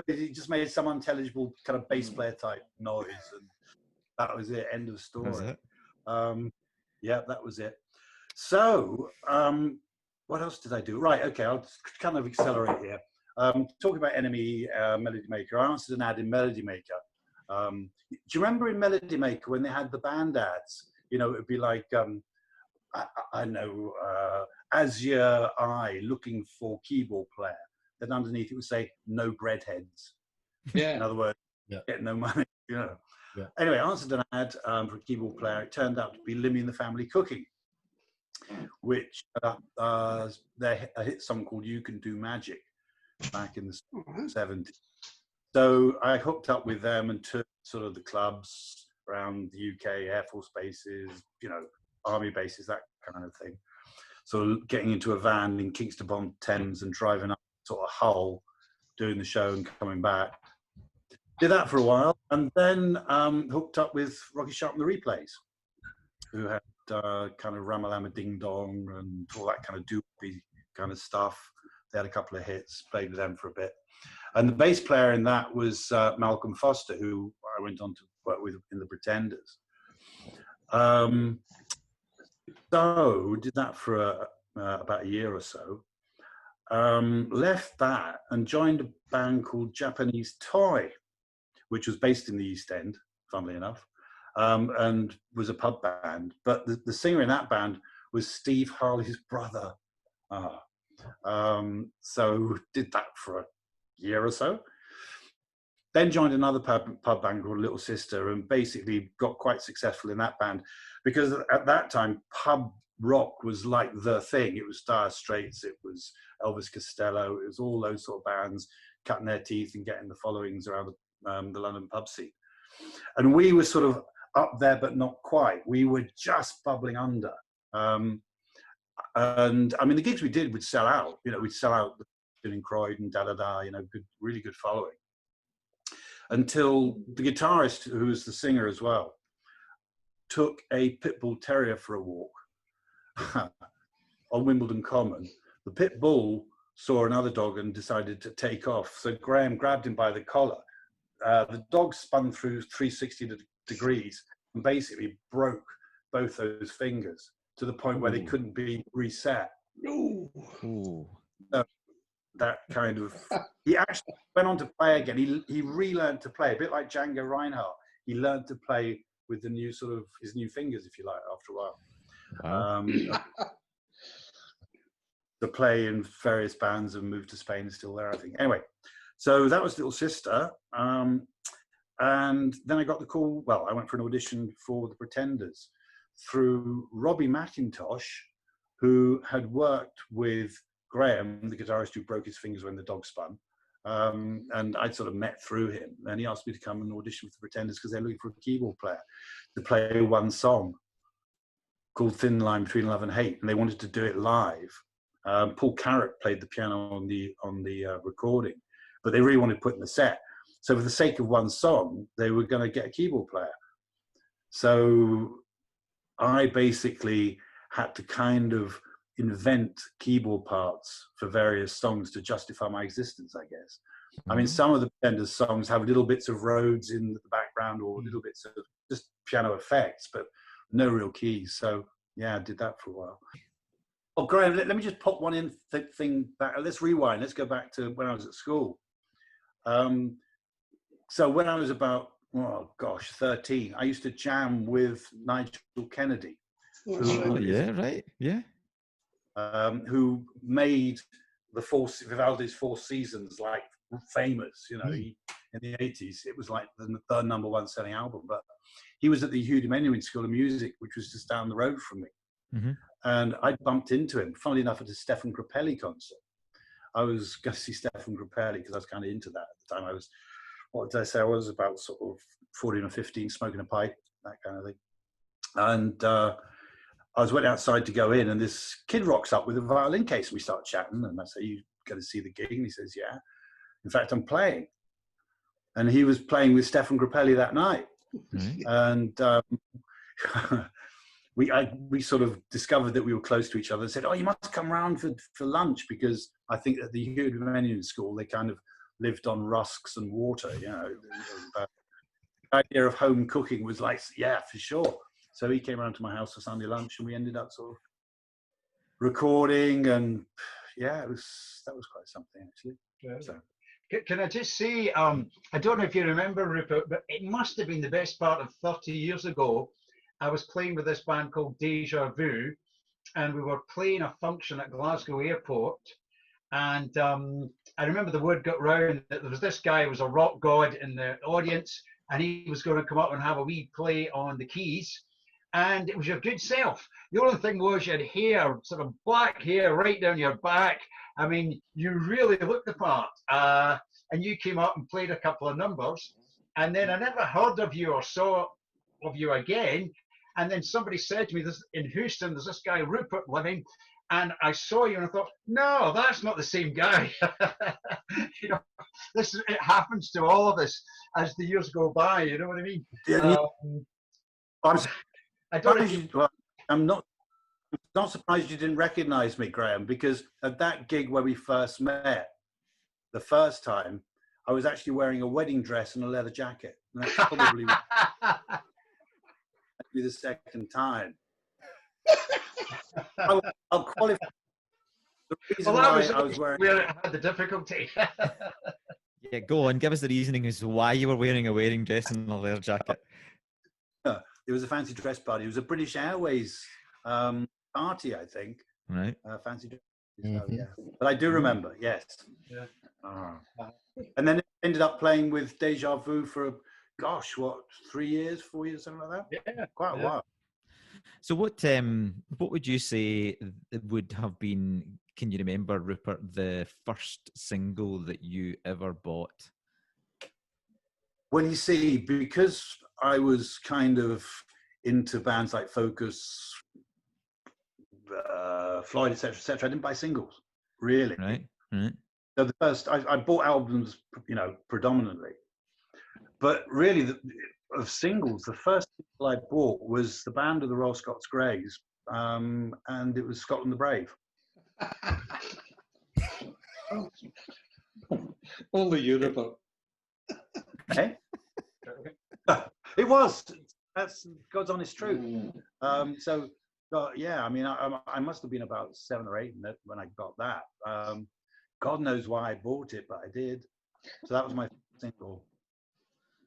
S4: He just made some unintelligible kind of bass player type noise, and that was it. End of story.
S1: Was it?
S4: That was it. So, what else did I do? Right, okay, I'll just kind of accelerate here. Talking about Enemy Melody Maker, I answered an ad in Melody Maker. Do you remember in Melody Maker when they had the band ads? It would be like, I know, as your eye looking for keyboard player. Then underneath it would say, no breadheads.
S2: Yeah.
S4: In other words, get no money, Yeah. Anyway, I answered an ad for a keyboard player. It turned out to be Limmy and the Family Cooking, which they a hit song called You Can Do Magic back in the 70s. So I hooked up with them and took sort of the clubs around the UK, Air Force bases, army bases, that kind of thing. So getting into a van in Kingston upon Thames and driving up sort of Hull, doing the show and coming back. Did that for a while, and then hooked up with Rocky Sharp and the Replays, who had kind of Ramalama Ding Dong and all that kind of doopy kind of stuff. They had a couple of hits, played with them for a bit. And the bass player in that was Malcolm Foster, who I went on to work with in the Pretenders. So did that for about a year or so. Left that and joined a band called Japanese Toy, which was based in the East End, funnily enough, and was a pub band. But the singer in that band was Steve Harley's brother. So did that for a year or so. Then joined another pub band called Little Sister, and basically got quite successful in that band because at that time pub rock was like the thing. It was Dire Straits, it was Elvis Costello, it was all those sort of bands cutting their teeth and getting the followings around the London pub scene. And we were sort of up there, but not quite. We were just bubbling under. And I mean, the gigs we did would sell out. We'd sell out in Croydon, good, really good following. Until the guitarist, who was the singer as well, took a pit bull terrier for a walk. on Wimbledon Common. The pit bull saw another dog and decided to take off. So Graham grabbed him by the collar. The dog spun through 360 degrees and basically broke both those fingers to the point where they couldn't be reset.
S5: Ooh.
S4: So that kind of, he actually went on to play again. He relearned to play, a bit like Django Reinhardt. He learned to play with the new sort of, his new fingers, if you like, after a while.
S1: Wow.
S4: To play in various bands and moved to Spain, is still there, I think. Anyway, so that was Little Sister. And then I got the call, well, I went for an audition for The Pretenders through Robbie McIntosh, who had worked with Graham, the guitarist who broke his fingers when the dog spun. And I'd sort of met through him. And he asked me to come and audition with The Pretenders because they're looking for a keyboard player to play one song called Thin Line Between Love and Hate. And they wanted to do it live. Paul Carrack played the piano on the recording, but they really wanted to put in the set. So for the sake of one song, they were going to get a keyboard player. So I basically had to kind of invent keyboard parts for various songs to justify my existence, I guess. I mean, some of the Pretenders songs have little bits of Rhodes in the background or little bits of just piano effects, but no real keys. So yeah, I did that for a while. Oh, Graham, let me just pop one thing back. Let's rewind. Let's go back to when I was at school. So when I was about, 13, I used to jam with Nigel Kennedy. Who made Vivaldi's Four Seasons like famous, you know, in the 80s. It was like the third #1 selling album. But he was at the Hugh de Menuhin School of Music, which was just down the road from me. And I bumped into him, funnily enough, at a Stefan Grappelli concert. I was going to see Stefan Grappelli because I was kind of into that at the time. I was, what did I say? I was about sort of 14 or 15, smoking a pipe, that kind of thing. And I was went outside to go in, and this kid rocks up with a violin case, and we start chatting. And I say, "You going to see the gig?" And he says, "Yeah. In fact, I'm playing." And he was playing with Stefan Grappelli that night. And we sort of discovered that we were close to each other and said, "Oh, you must come round for lunch," because I think at the Hugh de Menuhin School, they kind of lived on rusks and water, you know. The idea of home cooking was like, yeah, for sure. So he came around to my house for Sunday lunch, and we ended up sort of recording, and yeah, that was quite something, actually.
S6: Yeah.
S4: So.
S6: Can I just say, I don't know if you remember, Rupert, but it must have been the best part of 30 years ago. I was playing with this band called Deja Vu, and we were playing a function at Glasgow Airport. And I remember the word got round that there was this guy who was a rock god in the audience, and he was going to come up and have a wee play on the keys. And it was your good self. The only thing was you had hair, sort of black hair right down your back. I mean, you really looked the part. And you came up and played a couple of numbers. And then I never heard of you or saw of you again. And then somebody said to me, in Houston, there's this guy, Rupert, living. And I saw you and I thought, no, that's not the same guy. You know, it happens to all of us as the years go by. You know what I mean?
S4: Yeah, I'm not surprised you didn't recognize me, Graham, because at that gig where we first met, the first time, I was actually wearing a wedding dress and a leather jacket. And that's probably the second time. I'll qualify. The reason why I was wearing
S6: where it had the difficulty.
S1: Yeah, go on. Give us the reasoning as to why you were wearing a wedding dress and a leather jacket.
S4: It was a fancy dress party. It was a British Airways party, I think.
S1: Right.
S4: Fancy dress. So, yeah. But I do remember, yes.
S6: Yeah.
S4: And then it ended up playing with Deja Vu for, 3 years, 4 years, something like that?
S6: Yeah.
S4: Quite a while.
S1: So what would you say would have been, can you remember, Rupert, the first single that you ever bought?
S4: Well, you see, because I was kind of into bands like Focus, Floyd, etc., I didn't buy singles, really.
S1: Right.
S4: So the first, I bought albums, you know, predominantly. But really, of singles, the first single I bought was the band of the Royal Scots Greys, and it was Scotland the Brave.
S2: Only you, Rupert.
S4: Eh? It was. That's God's honest truth. So, yeah, I mean, I must have been about 7 or 8 when I got that. God knows why I bought it, but I did. So that was my single.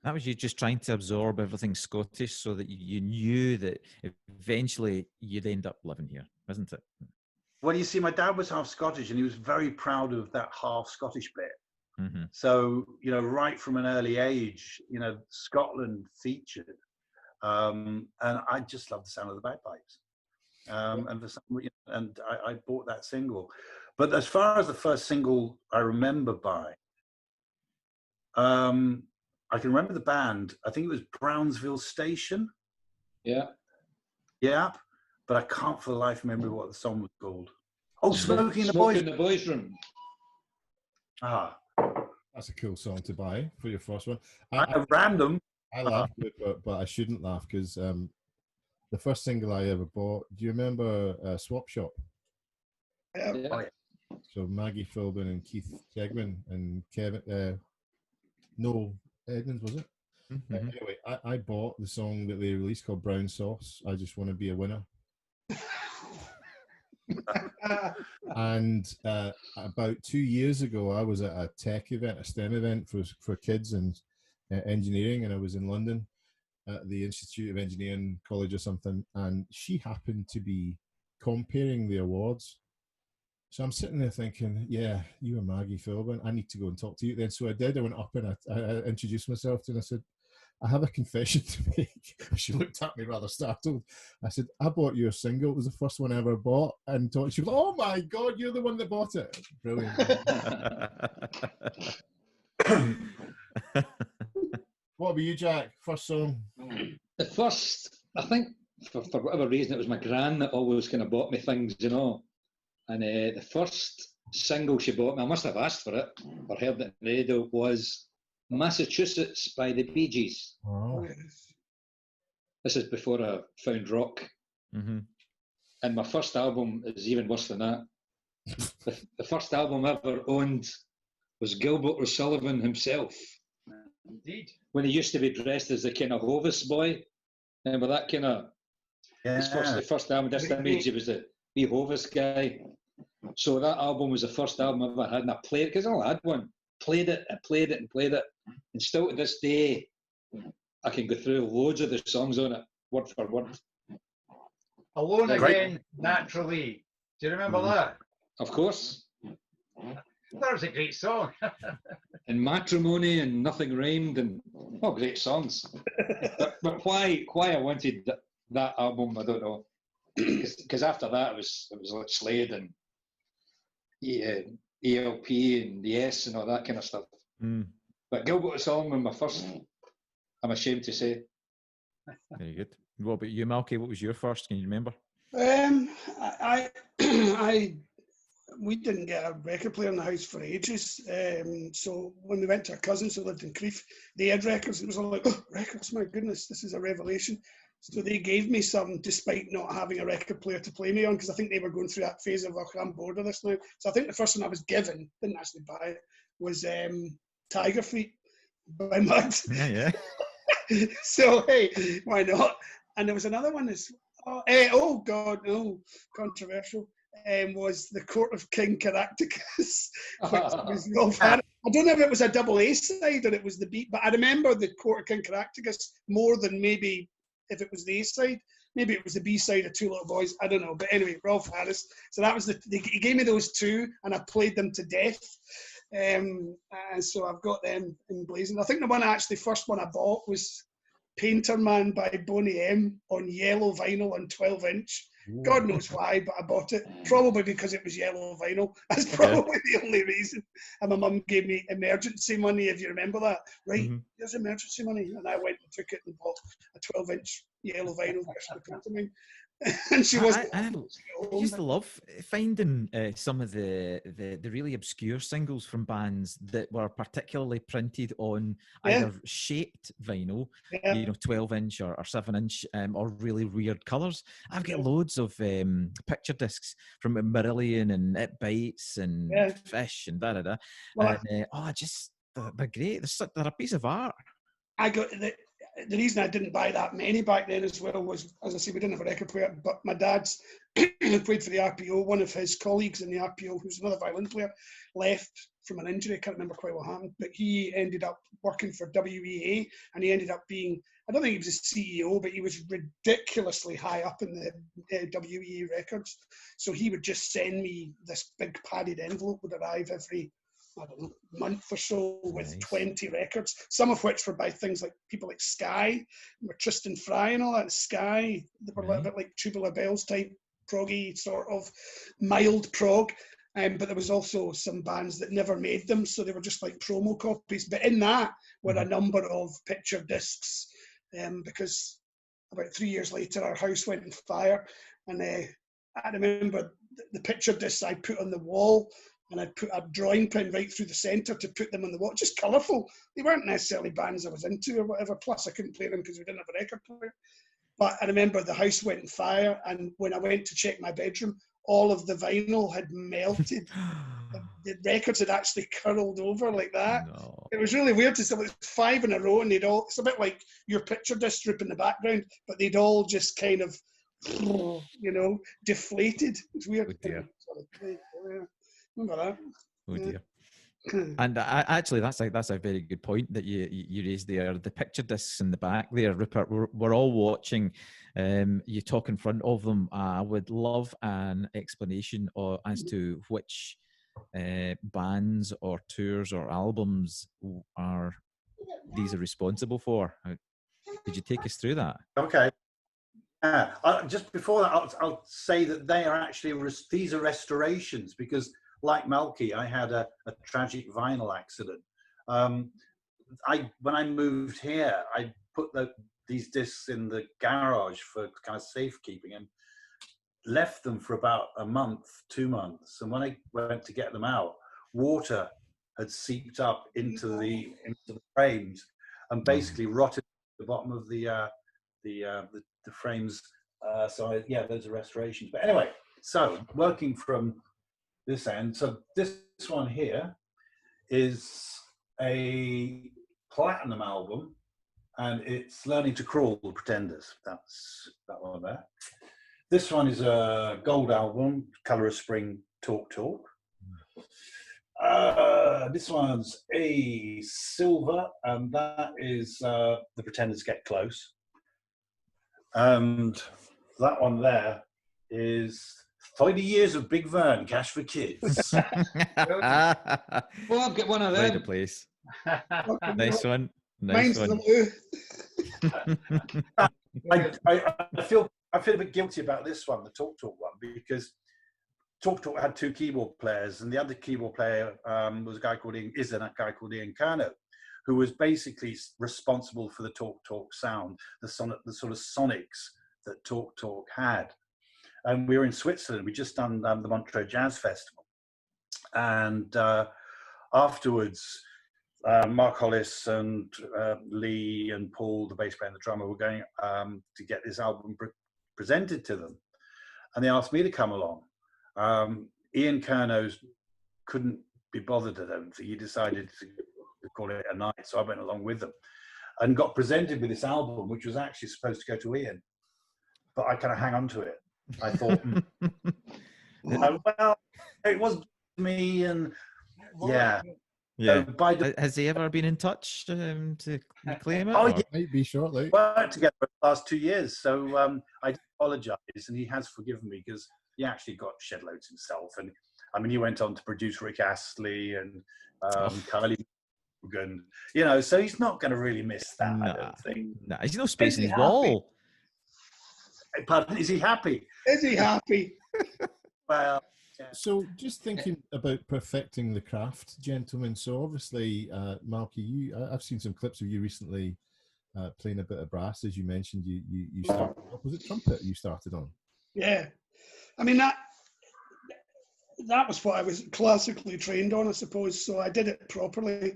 S1: That was you just trying to absorb everything Scottish so that you knew that eventually you'd end up living here, wasn't it?
S4: Well, you see, my dad was half Scottish and he was very proud of that half Scottish bit.
S1: Mm-hmm.
S4: So, you know, right from an early age, you know, Scotland featured. And I just love the sound of the bagpipes. And I bought that single. But as far as the first single I remember buying, I can remember the band. I think it was Brownsville Station.
S2: Yeah.
S4: Yeah. But I can't for the life remember what the song was called. Oh, Smoking in the
S2: Boys Room.
S4: Ah.
S3: That's a cool song to buy for your first one.
S4: Random.
S3: I laughed, but I shouldn't laugh because the first single I ever bought, do you remember Swap Shop?
S5: Yeah.
S2: Yeah.
S4: Oh, yeah.
S3: So Maggie Philbin and Keith Chegwin and Kevin, Noel Edmonds, was it?
S1: Mm-hmm.
S3: Anyway, I bought the song that they released called Brown Sauce, I Just Want to Be a Winner. And about 2 years ago, I was at a tech event, a STEM event for kids and engineering, and I was in London at the Institute of Engineering College or something, and she happened to be comparing the awards. So I'm sitting there thinking, yeah, you are Maggie Philbin. I need to go and talk to you then. So I did. I went up and I introduced myself to her and I said, I have a confession to make. She looked at me rather startled. I said, I bought your single. It was the first one I ever bought. And she was like, oh my God, you're the one that bought it. Brilliant. What about you, Jack? First song?
S2: The first, I think, for whatever reason, it was my gran that always kind of bought me things, you know. And the first single she bought me, I must have asked for it or heard it on the radio, was Massachusetts by the Bee Gees.
S3: Oh.
S2: This is before I found rock.
S1: Mm-hmm.
S2: And my first album is even worse than that. The first album I ever owned was Gilbert O'Sullivan himself.
S6: Indeed.
S2: When he used to be dressed as the kind of Hovis boy. And with that kind of, the first album, this image, he was the wee Hovis guy. So that album was the first album I ever had, and I played it, because I only had one. Played it. And still to this day, I can go through loads of the songs on it, word for word.
S6: Alone
S4: Great.
S6: Again, Naturally. Do you remember that?
S2: Of course.
S6: That was a great song.
S2: And Matrimony and Nothing Rhymed, and great songs. but why I wanted that album, I don't know. Because after that, it was like Slade and ELP and Yes and all that kind of stuff.
S1: Mm.
S2: But Gilbert O'Sullivan, my first, I'm ashamed to say.
S1: Very good. What about you, Malky? What was your first? Can you remember?
S5: We didn't get a record player in the house for ages. So when we went to our cousins who lived in Crieff, they had records. It was all like, oh, records, my goodness, this is a revelation. So they gave me some despite not having a record player to play me on, because I think they were going through that phase of, oh, I'm bored of this now. So I think the first one I was given, didn't actually buy it, was Tiger Feet by Mud.
S1: Yeah.
S5: So, hey, why not? And there was another one that's, oh God, no, controversial. Was The Court of King Caractacus, which was Rolf Harris. I don't know if it was a double A side or it was the B, but I remember The Court of King Caractacus more than maybe if it was the A side. Maybe it was the B side of Two Little Boys. I don't know. But anyway, Rolf Harris. So that was he gave me those two, and I played them to death. And so I've got them emblazoned. I think the first one I bought was Painter Man by Boney M on yellow vinyl on 12-inch. God knows why, but I bought it. Probably because it was yellow vinyl. That's probably the only reason. And my mum gave me emergency money, if you remember that. Right, There's emergency money. And I went and took it and bought a 12-inch yellow vinyl version of Painter Man. and she wasn't.
S1: I used to love finding some of the really obscure singles from bands that were particularly printed on either shaped vinyl, 12-inch or 7-inch, or really weird colours. I've got loads of picture discs from Marillion and It Bites and Fish and da-da-da.
S5: Well,
S1: they're great. They're a piece of art.
S5: I got the reason I didn't buy that many back then as well was, as I say, we didn't have a record player, but my dad's who played for the RPO, one of his colleagues in the RPO, who's another violin player, left from an injury. I can't remember quite what happened, but he ended up working for WEA, and he ended up being, I don't think he was a CEO, but he was ridiculously high up in the WEA records. So he would just send me this big padded envelope would arrive every, I don't know, month or so with 20 records, some of which were by things like people like Sky, Tristan Fry and all that. Sky, they were a little bit like Tubular Bells type proggy, sort of mild prog. But there was also some bands that never made them, so they were just like promo copies. But in that were a number of picture discs, because about 3 years later our house went on fire, and I remember the picture discs I put on the wall, and I'd put a drawing pen right through the centre to put them on the wall, just colourful. They weren't necessarily bands I was into or whatever, plus I couldn't play them because we didn't have a record player. But I remember the house went on fire, and when I went to check my bedroom, all of the vinyl had melted. The records had actually curled over like that.
S1: No.
S5: It was really weird to see. It was 5 in a row, and it's a bit like your picture disc strip in the background, but they'd all just kind of, deflated. It's weird.
S1: Oh dear.
S5: Remember that?
S1: Oh dear. And actually, that's a very good point that you raised there. The picture discs in the back there, Rupert. We're all watching. You talk in front of them. I would love an explanation as to which bands or tours or albums these are responsible for. Could you take us through that?
S4: Okay. Just before that, I'll say that they are actually these are restorations, because, like Malky, I had a tragic vinyl accident. When I moved here, I put these discs in the garage for kind of safekeeping, and left them for about a month, 2 months. And when I went to get them out, water had seeped up into the frames and basically rotted the bottom of the frames. Those are restorations. But anyway, so working from this end, so this one here is a platinum album, and it's Learning to Crawl, The Pretenders. That's that one there. This one is a gold album, Colour of Spring, Talk Talk. This one's a silver, and that is The Pretenders Get Close. And that one there is 30 Years of Big Vern, Cash for Kids.
S2: Well, I've got one of them.
S1: Right a place. Nice one.
S5: Mine's
S1: Nice one.
S4: I feel a bit guilty about this one, the Talk Talk one, because Talk Talk had 2 keyboard players, and the other keyboard player was a guy called Ian Carno, who was basically responsible for the Talk Talk sound, the sort of sonics that Talk Talk had. And we were in Switzerland. We just done the Montreux Jazz Festival, and afterwards, Mark Hollis and Lee and Paul, the bass player and the drummer, were going to get this album presented to them, and they asked me to come along. Ian Kernos couldn't be bothered at them, so he decided to call it a night. So I went along with them and got presented with this album, which was actually supposed to go to Ian, but I kind of hang on to it. I thought, well, it wasn't me, and yeah.
S1: Yeah. Has he ever been in touch to claim it?
S4: Oh,
S3: yeah. Might be shortly.
S4: We worked together for the last 2 years, so I apologise, and he has forgiven me, because he actually got shed loads himself. And I mean, he went on to produce Rick Astley and Kylie Morgan, so he's not going to really miss that. I don't think.
S1: No, he's no space in his wall.
S4: Pardon, is he happy?
S5: Is he happy?
S4: Well. Yeah.
S3: So, just thinking about perfecting the craft, gentlemen. So, obviously, Malky, I've seen some clips of you recently playing a bit of brass, as you mentioned. You started. Was it trumpet you started on?
S5: Yeah. I mean, that was what I was classically trained on, I suppose. So I did it properly.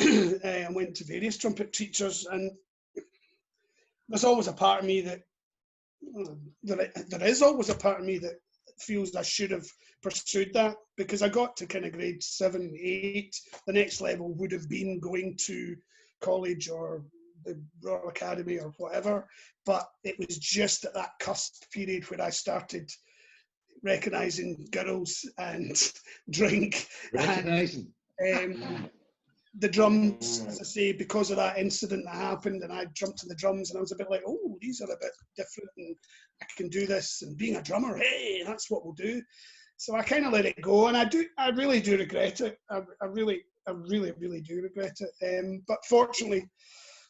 S5: I went to various trumpet teachers, and there's always a part of me that there is always a part of me that feels I should have pursued that, because I got to kind of grade 7, 8. The next level would have been going to college or the Royal Academy or whatever, but it was just at that cusp period where I started recognising girls and drink.
S2: Recognising.
S5: And the drums, as I say, because of that incident that happened, and I jumped on the drums and I was a bit like, oh, these are a bit different and I can do this, and being a drummer, hey, that's what we'll do. So I kind of let it go, and I really do regret it. I really do regret it. But fortunately,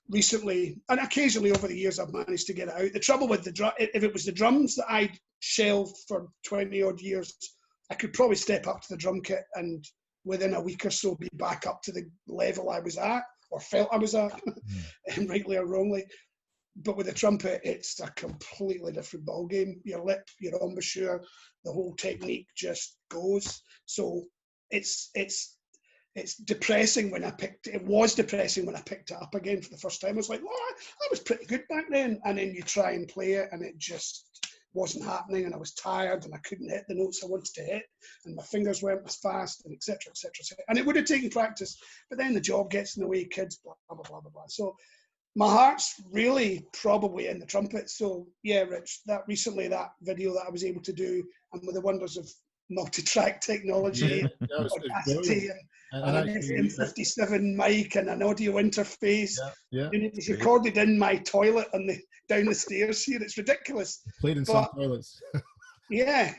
S5: recently, and occasionally over the years, I've managed to get it out. The trouble with if it was the drums that I'd shelved for 20 odd years, I could probably step up to the drum kit and within a week or so be back up to the level I was at, or felt I was at, rightly or wrongly. But with the trumpet, it's a completely different ballgame. Your lip, your embouchure, the whole technique just goes. So it's depressing when it was depressing when I picked it up again for the first time. I was like, well, I was pretty good back then. And then you try and play it and it just wasn't happening, and I was tired and I couldn't hit the notes I wanted to hit, and my fingers weren't as fast, and etc. And it would have taken practice, but then the job gets in the way, kids, blah, blah, blah, blah, blah. So my heart's really probably in the trumpet. So yeah, Rich, that video that I was able to do, and with the wonders of multi-track technology, Audacity, and an FM57 mic and an audio interface. It's recorded in my toilet down the stairs here. It's ridiculous.
S3: Played in some toilets.
S5: Yeah,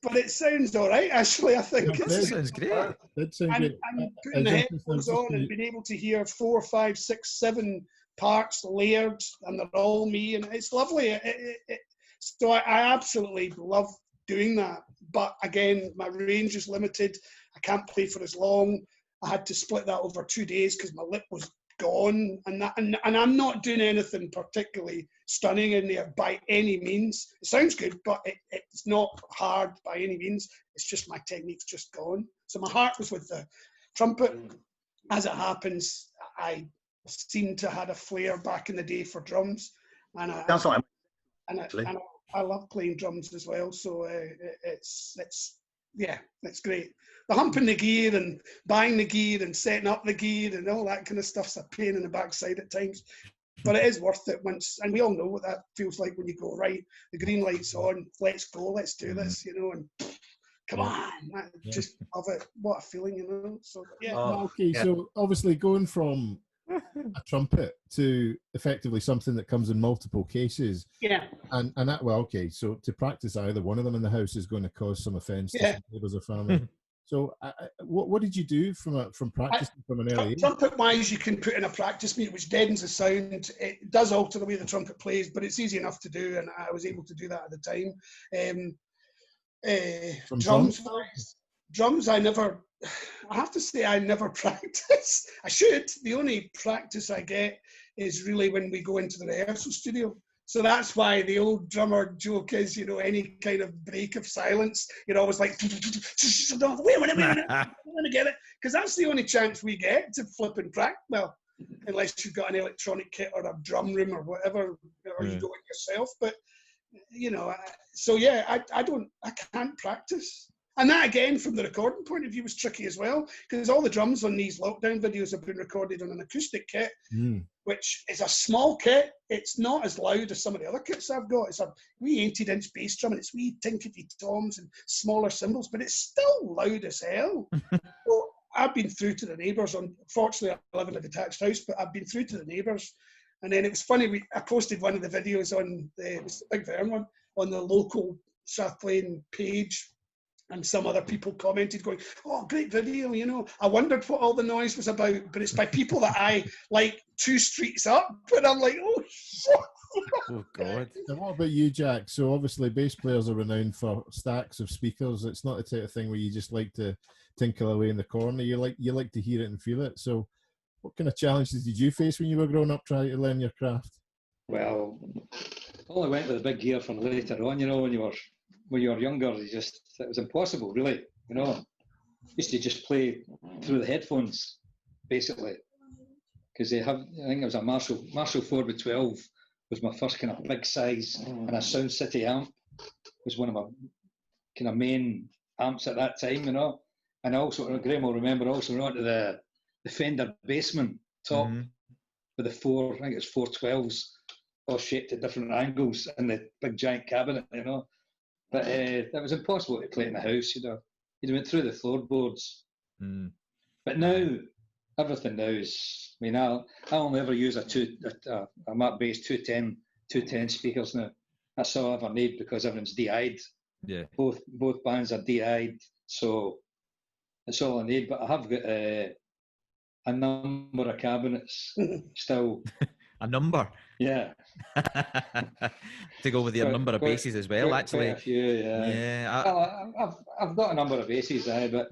S5: but it sounds all right, actually, I think.
S1: It sounds great.
S3: That sounds great.
S5: And putting the headphones on and being able to hear 4, 5, 6, 7 parts layered, and they're all me, and it's lovely. So I absolutely love doing that. But again, my range is limited. I can't play for as long. I had to split that over 2 days because my lip was gone, and I'm not doing anything particularly stunning in there by any means. It sounds good, but it's not hard by any means. It's just my technique's just gone. So my heart was with the trumpet. As it happens, I seem to have had a flair back in the day for drums, and I love playing drums as well. So it's great. The humping the gear and buying the gear and setting up the gear and all that kind of stuff's a pain in the backside at times, but it is worth it once. And we all know what that feels like when you go, right, the green light's on, let's go, let's do this, and come on, just love it. What a feeling, So yeah.
S3: Okay, so obviously going from a trumpet to effectively something that comes in multiple cases.
S5: Yeah.
S3: And that, well, okay, so to practice either one of them in the house is going to cause some offence to some neighbours or family. So what did you do from practicing from an early age?
S5: Trumpet-wise, you can put in a practice meter which deadens the sound. It does alter the way the trumpet plays, but it's easy enough to do, and I was able to do that at the time. Drums, I have to say I never practice. I should. The only practice I get is really when we go into the rehearsal studio. So that's why the old drummer joke is, any kind of break of silence, you're always like, wait a minute, I'm going to get it. Because that's the only chance we get to flip and practice. Well, unless you've got an electronic kit or a drum room or whatever, or you do it yourself. But, so yeah, I can't practice. And that, again, from the recording point of view, was tricky as well, because all the drums on these lockdown videos have been recorded on an acoustic kit, which is a small kit. It's not as loud as some of the other kits I've got. It's a wee 18-inch bass drum, and it's wee tinkety toms and smaller cymbals, but it's still loud as hell. So I've been through to the neighbours. Unfortunately, I live in a detached house, but I've been through to the neighbours. And then it was funny, I posted one of the videos on it was the Big Vern one, on the local Strathclyde page. And some other people commented going, oh, great video, I wondered what all the noise was about, but it's by people that I like 2 streets up. And I'm like, oh, shit.
S1: Oh, God.
S3: And what about you, Jack? So obviously bass players are renowned for stacks of speakers. It's not the type of thing where you just like to tinkle away in the corner. You like to hear it and feel it. So what kind of challenges did you face when you were growing up trying to learn your craft?
S2: Well, only went with the big gear for later on. You know, when you were younger, it was impossible, really. You know, used to just play through the headphones, basically, because I think it was a Marshall 4x12 was my first kind of big size, and a Sound City amp was one of my kind of main amps at that time, you know. And also, Graham will remember, also went on to the Fender Bassman top with the I think it's 412s, all shaped at different angles, and the big giant cabinet, you know. But that was impossible to play in the house, you know. You went through the floorboards. But now, everything now is, I mean, I'll only ever use a Mac Bass 210 speakers now. That's all I ever need, because everyone's DI'd.
S1: Yeah.
S2: Both bands are DI'd, so that's all I need. But I have got a number of cabinets still.
S1: A number?
S2: Yeah.
S1: To go with your number of basses as well, actually.
S2: Quite a few, yeah.
S1: Yeah.
S2: I've got a number of basses, but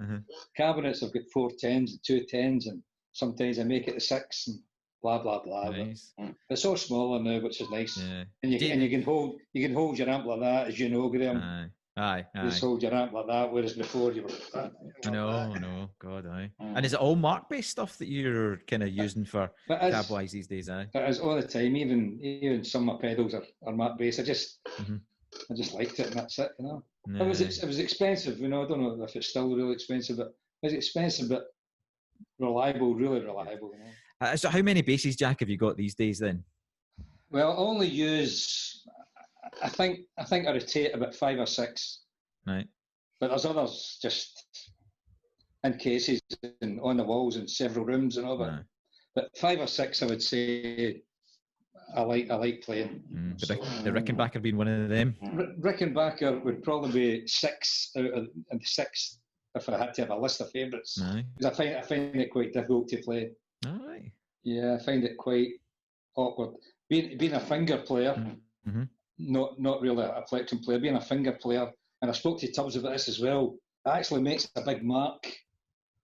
S2: cabinets, I've got 410s and 210s, and sometimes I make it a 6 and blah blah blah.
S1: Nice.
S2: But it's all smaller now, which is nice.
S1: Yeah.
S2: And you can hold your amp like that, as you know, Graham.
S1: Aye.
S2: You just hold your amp like that, whereas before you were.
S1: No, God, aye. And is it all mark-based stuff that you're kind of using for cab-wise these days, aye?
S2: It is all the time. Even some of my pedals are mark-based. I just liked it, and that's it, you know.
S1: Yeah.
S2: It was expensive, you know. I don't know if it's still really expensive, but it was expensive, but reliable, really reliable, you know.
S1: So how many basses, Jack, have you got these days then?
S2: Well, I only use, I think I rotate about 5 or 6.
S1: Right.
S2: But there's others just in cases and on the walls in several rooms and all that.
S1: Right.
S2: But 5 or 6, I would say, I like playing.
S1: The Rickenbacker being one of them?
S2: Rickenbacker would probably be 6 out of the 6 if I had to have a list of favourites. Because I find it quite difficult to play.
S1: Aye.
S2: Yeah, I find it quite awkward. Being a finger player, not really a plectrum player, being a finger player, and I spoke to Tubbs about this as well, it actually makes a big mark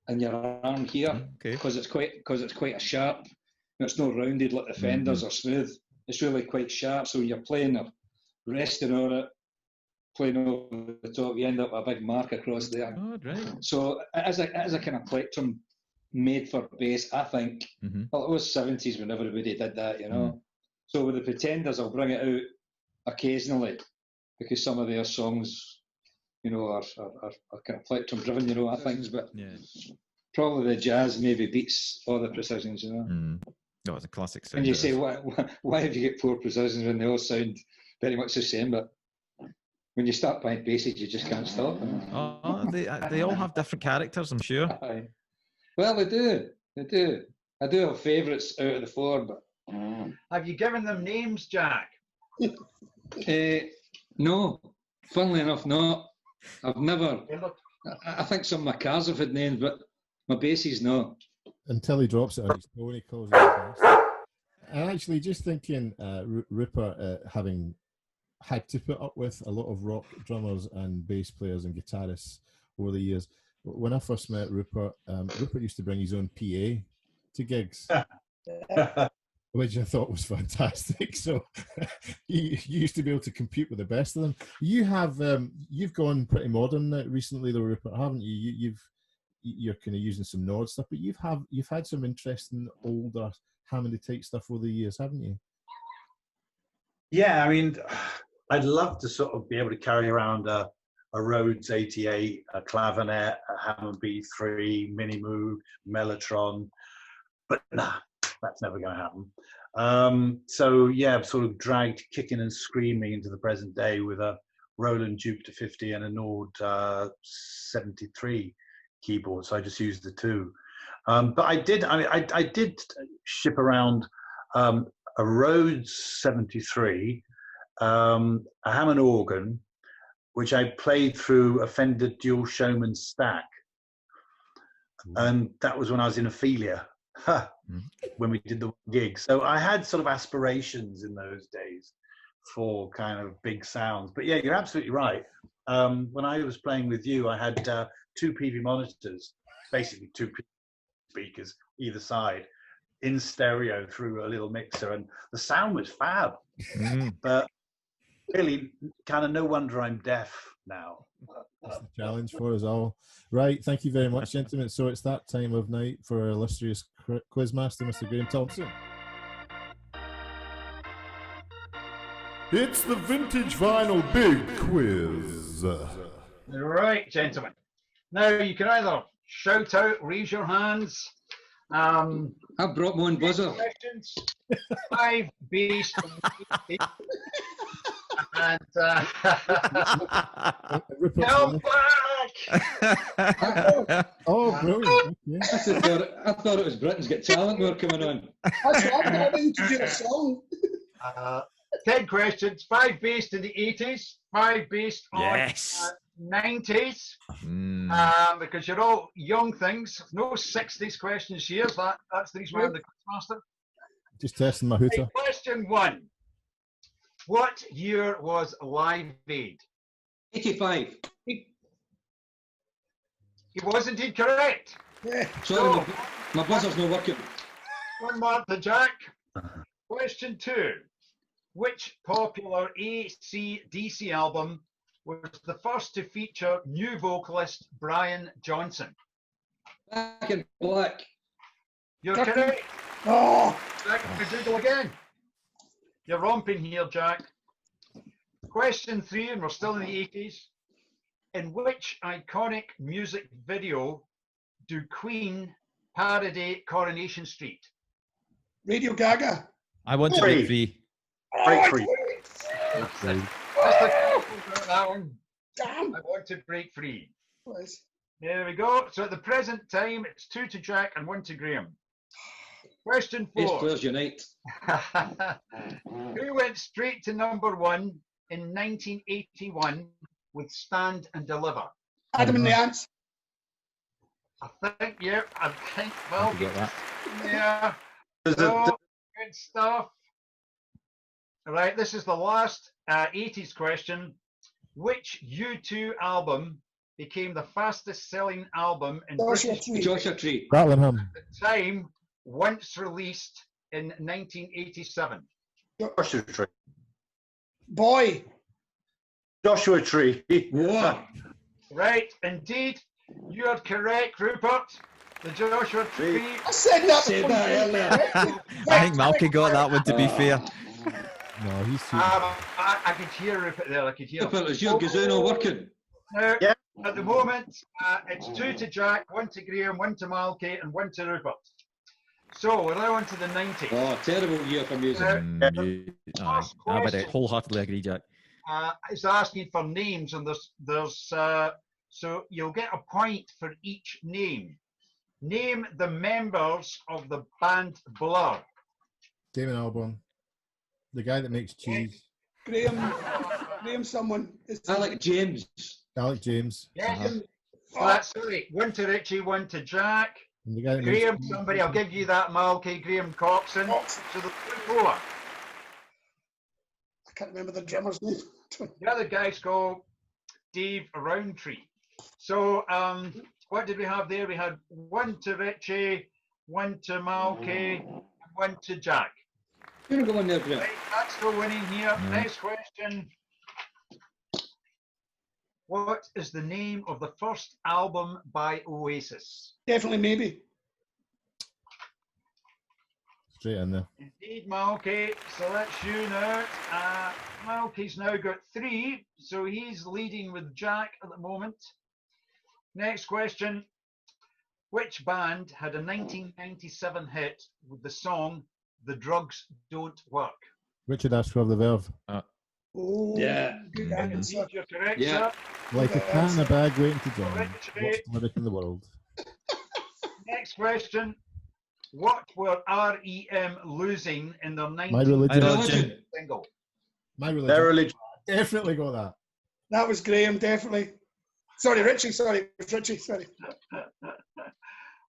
S2: in your arm here, because it's quite a sharp, it's not rounded like the Fenders or smooth. It's really quite sharp, so when you're playing or resting on it, playing over the top, you end up with a big mark across there.
S1: Oh, right.
S2: So as a kind of plectrum made for bass, I think. Well, it was 70s when everybody did that, you know. So with the Pretenders, I'll bring it out occasionally, because some of their songs, you know, are kind of plectrum driven, you know, I think. But probably the jazz maybe beats all the precisions, you know.
S1: Oh, it's a classic sound.
S2: And you say, why have you got 4 precisions when they all sound very much the same? But when you start playing basses, you just can't stop.
S1: Oh, they all have different characters, I'm sure.
S2: Aye. Well, they do. I do have favourites out of the 4, but...
S6: Have you given them names, Jack?
S2: No. Funnily enough, not. I've never... I think some of my cars have had names, but my basses, no.
S3: Until he drops it on his phone, he calls it the best. I'm actually just thinking, Rupert, having had to put up with a lot of rock drummers and bass players and guitarists over the years. When I first met Rupert, Rupert used to bring his own PA to gigs, which I thought was fantastic. So you used to be able to compete with the best of them. You have, you've gone pretty modern recently, though, Rupert, haven't you? You're kind of using some Nord stuff, but you've had some interesting older Hammond type stuff over the years, haven't you?
S4: Yeah, I mean, I'd love to sort of be able to carry around a Rhodes 88, a clavinet, a Hammond B3, Mini Moog, Mellotron, but nah, that's never going to happen. So yeah, I've sort of dragged kicking and screaming into the present day with a Roland Jupiter 50 and a Nord 73 keyboard. So I just used the 2. But I did ship around a Rhodes 73, a Hammond organ, which I played through a Fender Dual Showman stack. And that was when I was in Ophelia, when we did the gig. So I had sort of aspirations in those days for kind of big sounds. But yeah, you're absolutely right. When I was playing with you, I had 2 PV monitors, basically 2 speakers either side, in stereo through a little mixer, and the sound was fab. But Really, kind of no wonder I'm deaf now.
S3: That's the challenge for us all. Right, thank you very much, gentlemen. So it's that time of night for our illustrious quizmaster, Mr. Graham Thompson.
S7: It's the Vintage Vinyl Big Quiz.
S6: Right, gentlemen. Now you can either shout out, raise your hands.
S2: I brought my own buzzer.
S6: Questions. 5 based on and come back.
S3: Oh, brilliant. Okay.
S2: I thought it was Britain's Got Talent we were coming on.
S5: That's what I wanted to do a song.
S6: 10 questions, 5 based in the 80s, 5 based on
S1: Yes.
S6: 90s, because you're all young things. No 60s questions here. That's the reason why I'm the quizmaster.
S3: Just testing my hooter.
S6: Okay, question 1. What year was Live Aid?
S2: 85.
S6: He was indeed correct.
S5: Yeah.
S2: Sorry, my buzzer's not working.
S6: 1 mark to Jack. Question 2. Which popular AC/DC album was the first to feature new vocalist Brian Johnson?
S2: Back in Black.
S6: You're correct.
S5: Oh,
S6: Jack, Google again. You're romping here, Jack. Question 3, and we're still in the 80s. In which iconic music video do Queen parody Coronation Street?
S5: Radio Gaga.
S1: I want to break free.
S4: Break free.
S6: That one.
S5: Damn.
S6: I want to break free.
S5: Please.
S6: There we go. So at the present time, it's 2 to Jack and 1 to Graham. Question
S2: Best
S6: 4.
S2: players unite.
S6: Who went straight to number 1 in 1981 with Stand and Deliver?
S5: Adam and the Ants.
S6: I think, well,
S1: I forget that.
S6: yeah.
S4: There's
S6: So, good stuff. Right, this is the last 80s question. Which U2 album became the fastest selling album in
S5: Joshua
S6: British
S5: Tree.
S2: Joshua Tree.
S3: Rattlingham.
S6: at the time, once released in 1987?
S4: Joshua Tree.
S5: Boy.
S4: Joshua Tree.
S2: Whoa.
S6: Right, indeed. You are correct, Rupert. The Joshua Tree.
S5: I said that
S2: Said
S5: before.
S2: that earlier.
S1: I think Malky got that one, to be fair.
S3: No, he's too.
S6: I could hear Rupert there. I could hear.
S2: Rupert, is your gazoo working?
S6: Now,
S4: Yeah.
S6: at the moment, it's 2 to Jack, 1 to Graham, 1 to Malky, and 1 to Rupert. So we're now on to the 90s.
S2: Oh, terrible year for music.
S1: I would wholeheartedly agree, Jack.
S6: It's asking for names, and there's so you'll get a point for each name. Name the members of the band Blur.
S3: Damon Albarn. The guy that makes cheese.
S5: Graham someone.
S2: Alec James.
S3: Alec James.
S6: Yes. That's right. 1 to Richie, 1 to Jack.
S3: And the guy that
S6: Graham,
S3: makes
S6: somebody, I'll give you that, Malky. Graham Coxon. So the 4.
S5: I can't remember the drummer's name.
S6: The other guy's called Dave Roundtree. So what did we have there? We had 1 to Richie, 1 to Malky, and 1 to Jack.
S2: You're going to go in there, Graham.
S6: Right, that's still winning here. Next question. What is the name of the first album by Oasis?
S5: Definitely maybe.
S3: straight in there.
S6: Indeed, Malky. So that's you now. Malky's now got 3, so he's leading with Jack at the moment. Next question. Which band had a 1997 hit with the song The Drugs Don't Work?
S3: Richard Ashcroft of the Verve.
S5: Oh,
S2: Yeah.
S5: good answer.
S6: Indeed, you're correct,
S2: Yeah.
S6: sir.
S3: Like a cat in a bag waiting to join.
S6: Richie.
S3: What's lyric in the world?
S6: Next question. What were REM losing in their
S3: My
S6: 19
S3: religion.
S2: Religion.
S6: single?
S3: My religion.
S4: Their religion.
S3: Definitely got that.
S5: That was Graham, definitely. Sorry, Richie. Sorry, it was Richie. Sorry.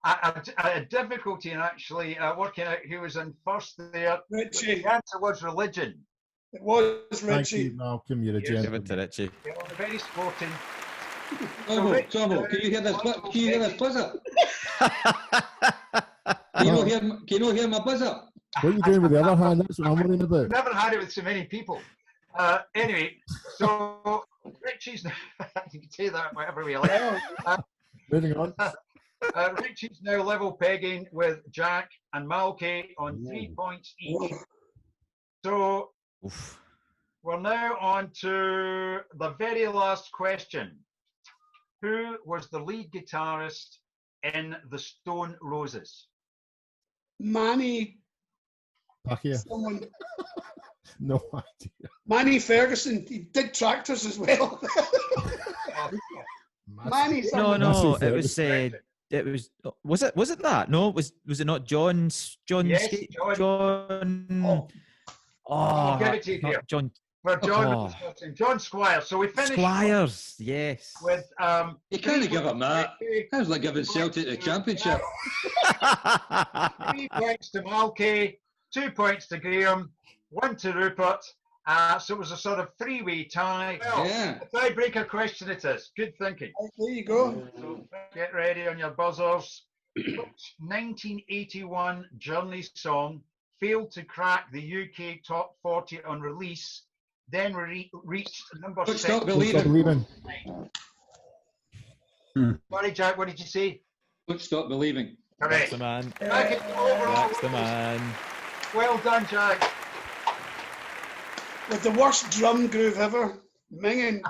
S6: I had difficulty in actually working out who was in first there.
S5: Richie.
S6: The answer was religion.
S5: It was
S3: Thank you,
S5: Richie.
S3: Malcolm. You're a
S6: Yes,
S1: Give
S3: gentleman.
S1: it to Richie.
S6: They were very sporting.
S2: Tomo, can you hear this? Can you hear this buzzer? Can you not hear my buzzer?
S3: What are you doing with the other hand? That's what I'm worrying about.
S6: Never had it with so many people. Anyway, so Richie's. You can say that whatever we like.
S3: Moving on.
S6: Richie's now level pegging with Jack and Malky on 3 points each. So we're now on to the very last question. Who was the lead guitarist in the Stone Roses?
S5: Manny.
S3: Pacquiao.
S5: Someone.
S3: No idea.
S5: Manny Ferguson. He did Tractors as well. Manny.
S1: No. It was. Was it that? No. Was it not John?
S6: Yes, John. I'll give it to you here.
S1: John.
S6: Where John was discussing. John Squires. So we finished.
S1: Squires. Yes.
S6: With
S2: You can't give him that. That was like giving Celtic the championship.
S6: 3 points to Malky, 2 points to Graham, 1 to Rupert. So it was a sort of 3-way tie. Well, a tiebreaker question it is. Good thinking.
S5: There you go.
S6: So get ready on your buzzers. Which 1981 Journey song failed to crack the UK top 40 on release, then reached number 6?
S2: Stop Believing.
S6: Sorry, Jack, what did you say?
S2: Don't Stop Believing.
S6: Correct.
S1: That's the man.
S6: That's
S1: the man.
S6: Well done, Jack.
S5: With the worst drum groove ever. Minging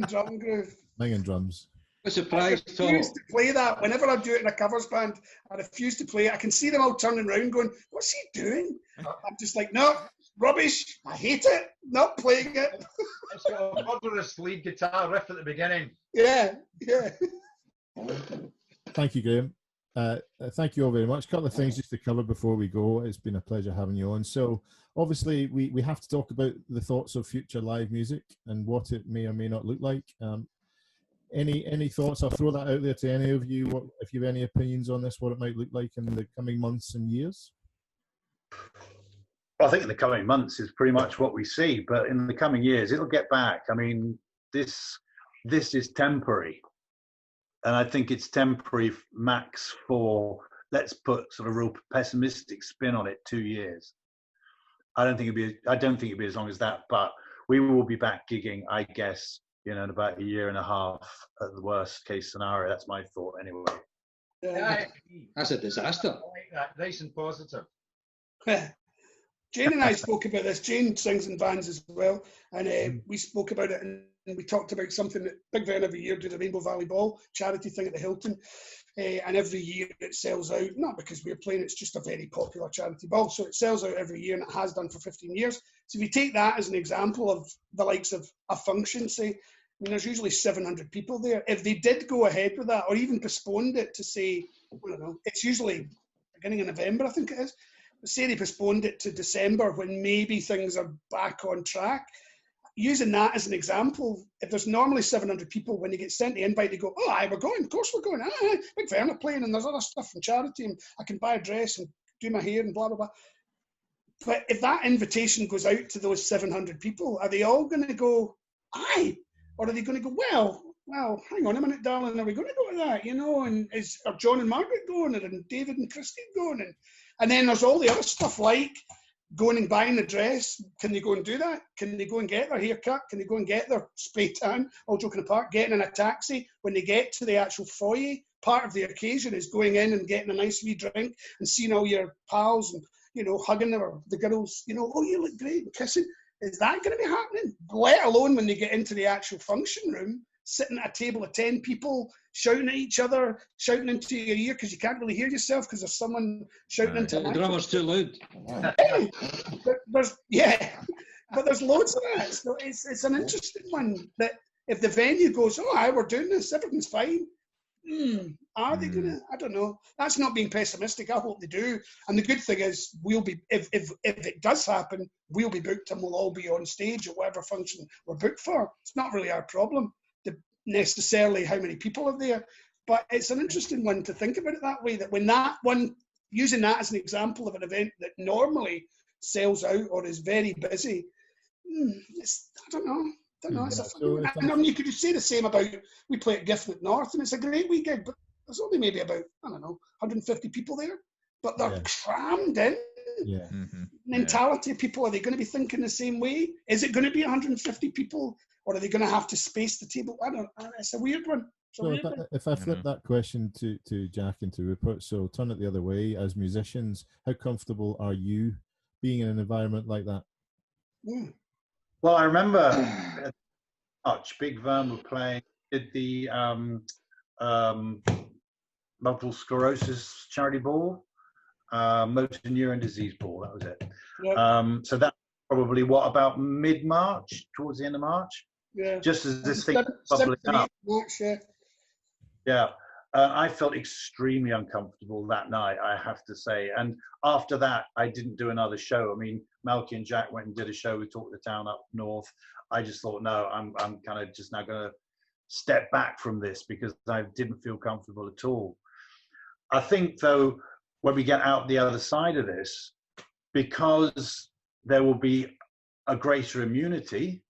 S5: drum groove.
S3: Minging drums.
S2: A surprise,
S5: I refuse to play that. Whenever I do it in a covers band, I refuse to play it. I can see them all turning around going, what's he doing? I'm just like, no, rubbish. I hate it. Not playing it.
S6: It's got a murderous lead guitar riff at the beginning.
S5: Yeah.
S3: Thank you, Graham. Thank you all very much. A couple of things just to cover before we go. It's been a pleasure having you on. So obviously we have to talk about the thoughts of future live music and what it may or may not look like. Any thoughts? I'll throw that out there to any of you. If you have any opinions on this, what it might look like in the coming months and years?
S4: Well, I think in the coming months is pretty much what we see, but in the coming years, it'll get back. I mean, this is temporary. And I think it's temporary max for, let's put sort of a real pessimistic spin on it, 2 years. I don't think it'd be as long as that, but we will be back gigging, I guess, in about a year and a half at the worst case scenario. That's my thought anyway.
S2: Yeah, that's a disaster.
S6: I like that. Nice and positive.
S5: Jane and I spoke about this. Jane sings in bands as well, and we spoke about it, and we talked about something that Big Vern every year do the Rainbow Valley Ball charity thing at the Hilton, and every year it sells out, not because we're playing, it's just a very popular charity ball, so it sells out every year, and it has done for 15 years. So if you take that as an example of the likes of a function, say, I mean, there's usually 700 people there. If they did go ahead with that, or even postponed it to say, I don't know, it's usually beginning of November, I think it is. Say they postponed it to December when maybe things are back on track. Using that as an example, if there's normally 700 people, when you get sent the invite, they go, oh, aye, we're going, of course we're going. Aye, Big Vern are playing, and there's other stuff from charity, and I can buy a dress and do my hair and blah, blah, blah. But if that invitation goes out to those 700 people, are they all going to go, aye? Or are they going to go, well, hang on a minute, darling, are we going to go to that? You know, and are John and Margaret going, and David and Christine going? And then there's all the other stuff like going and buying the dress. Can they go and do that? Can they go and get their haircut? Can they go and get their spray tan? All joking apart, getting in a taxi when they get to the actual foyer. Part of the occasion is going in and getting a nice wee drink and seeing all your pals and, you know, hugging them, or the girls, you know, oh, you look great, and kissing. Is that going to be happening? Let alone when they get into the actual function room, sitting at a table of 10 people, shouting at each other, shouting into your ear because you can't really hear yourself because there's someone shouting into
S2: the drummer's too loud.
S5: But there's loads of that. So it's an interesting one that if the venue goes, oh, aye, we're doing this, everything's fine. Are they gonna? I don't know. That's not being pessimistic. I hope they do. And the good thing is, we'll be if it does happen, we'll be booked and we'll all be on stage at whatever function we're booked for. It's not really our problem necessarily how many people are there, but it's an interesting one to think about it that way. That when that one, using that as an example of an event that normally sells out or is very busy, I don't know. I mean, you could say the same about, we play at Gifford North, and it's a great wee gig, but there's only maybe about, I don't know, 150 people there, but they're crammed in.
S3: Yeah.
S5: mentality of people? Are they going to be thinking the same way? Is it going to be 150 people, or are they going to have to space the table? I don't know. It's a weird one.
S3: So if I flip that question to Jack and to Rupert, so turn it the other way, as musicians, how comfortable are you being in an environment like that?
S4: Well, I remember Big Vern were playing, did the multiple sclerosis charity ball, motor neurone disease ball, that was it.
S5: Yep.
S4: So that's probably what, about mid-March, towards the end of March?
S5: Yeah.
S4: Just as this thing was bubbling up.
S5: March, yeah.
S4: Yeah, I felt extremely uncomfortable that night, I have to say. And after that, I didn't do another show. I mean, Malky and Jack went and did a show. We talked the town up north. I just thought, no, I'm kind of just now going to step back from this because I didn't feel comfortable at all. I think, though, when we get out the other side of this, because there will be a greater immunity,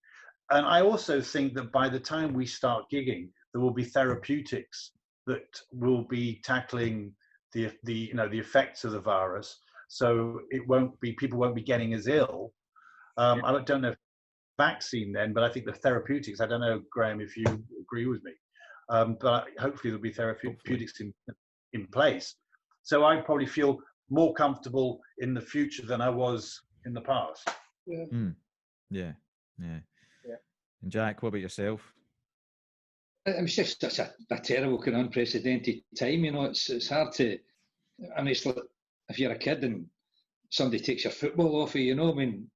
S4: and I also think that by the time we start gigging, there will be therapeutics that will be tackling the effects of the virus. So people won't be getting as ill. I don't know if vaccine then, but I think the therapeutics, I don't know, Graham, if you agree with me, but hopefully there'll be therapeutics in place. So I probably feel more comfortable in the future than I was in the past.
S1: Yeah. And Jack, what about yourself?
S2: It's just such a terrible kind of unprecedented time, you know. It's hard to. I mean, it's like if you're a kid and somebody takes your football off you, you know. I mean,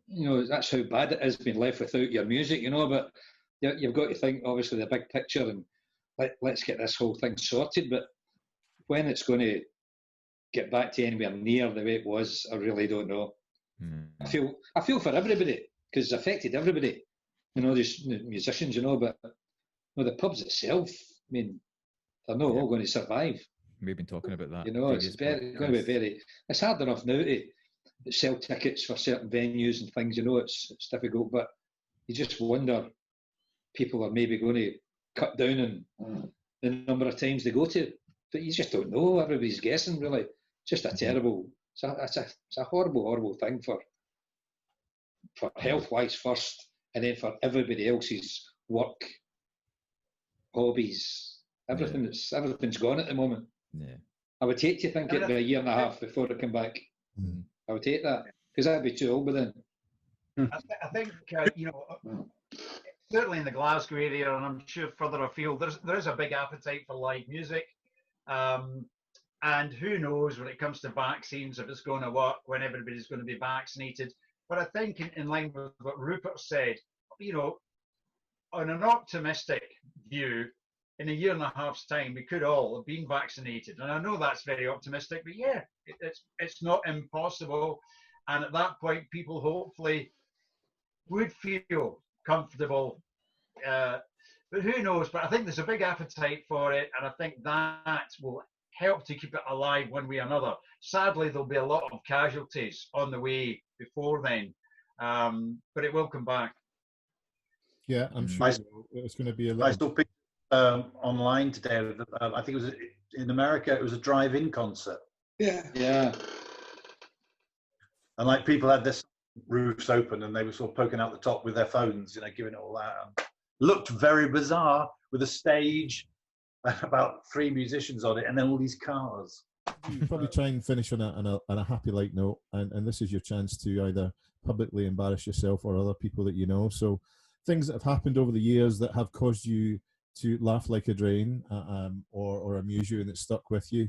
S2: you know, that's how bad it is being left without your music, you know. But you've got to think, obviously, the big picture and let's get this whole thing sorted. But when it's going to get back to anywhere near the way it was, I really don't know. I feel for everybody because it's affected everybody. You know, there's musicians, you know, but the pubs itself, I mean, they're not all going to survive.
S1: We've been talking about that.
S2: You know, it's going to be very. It's hard enough now to sell tickets for certain venues and things. You know, it's difficult, but you just wonder people are maybe going to cut down on the number of times they go to. But you just don't know. Everybody's guessing, really. It's just a terrible. It's a horrible thing for health-wise first, and then for everybody else's work, hobbies, everything. Everything's gone at the moment. Yeah. I would hate to think it'd be a year and a half before it come back. I would hate that because I'd be too old by then.
S6: I think you know, certainly in the Glasgow area, and I'm sure further afield, there is a big appetite for live music. And who knows when it comes to vaccines if it's going to work when everybody's going to be vaccinated. But I think in line with what Rupert said, you know, on an optimistic view, in a year and a half's time, we could all have been vaccinated. And I know that's very optimistic, but yeah, it's not impossible. And at that point, people hopefully would feel comfortable. But who knows? But I think there's a big appetite for it. And I think that will help to keep it alive one way or another. Sadly, there'll be a lot of casualties on the way before then. But it will come back.
S3: Yeah, I'm sure it's going to be a lot.
S4: I saw pictures online today. I think it was in America. It was a drive-in concert.
S2: Yeah.
S4: And like people had their roofs open and they were sort of poking out the top with their phones, you know, giving it all out. Looked very bizarre with a stage, about 3 musicians on it, and then all these cars.
S3: You probably try and finish on a happy light note, and this is your chance to either publicly embarrass yourself or other people that you know. So things that have happened over the years that have caused you to laugh like a drain, or amuse you, and it stuck with you.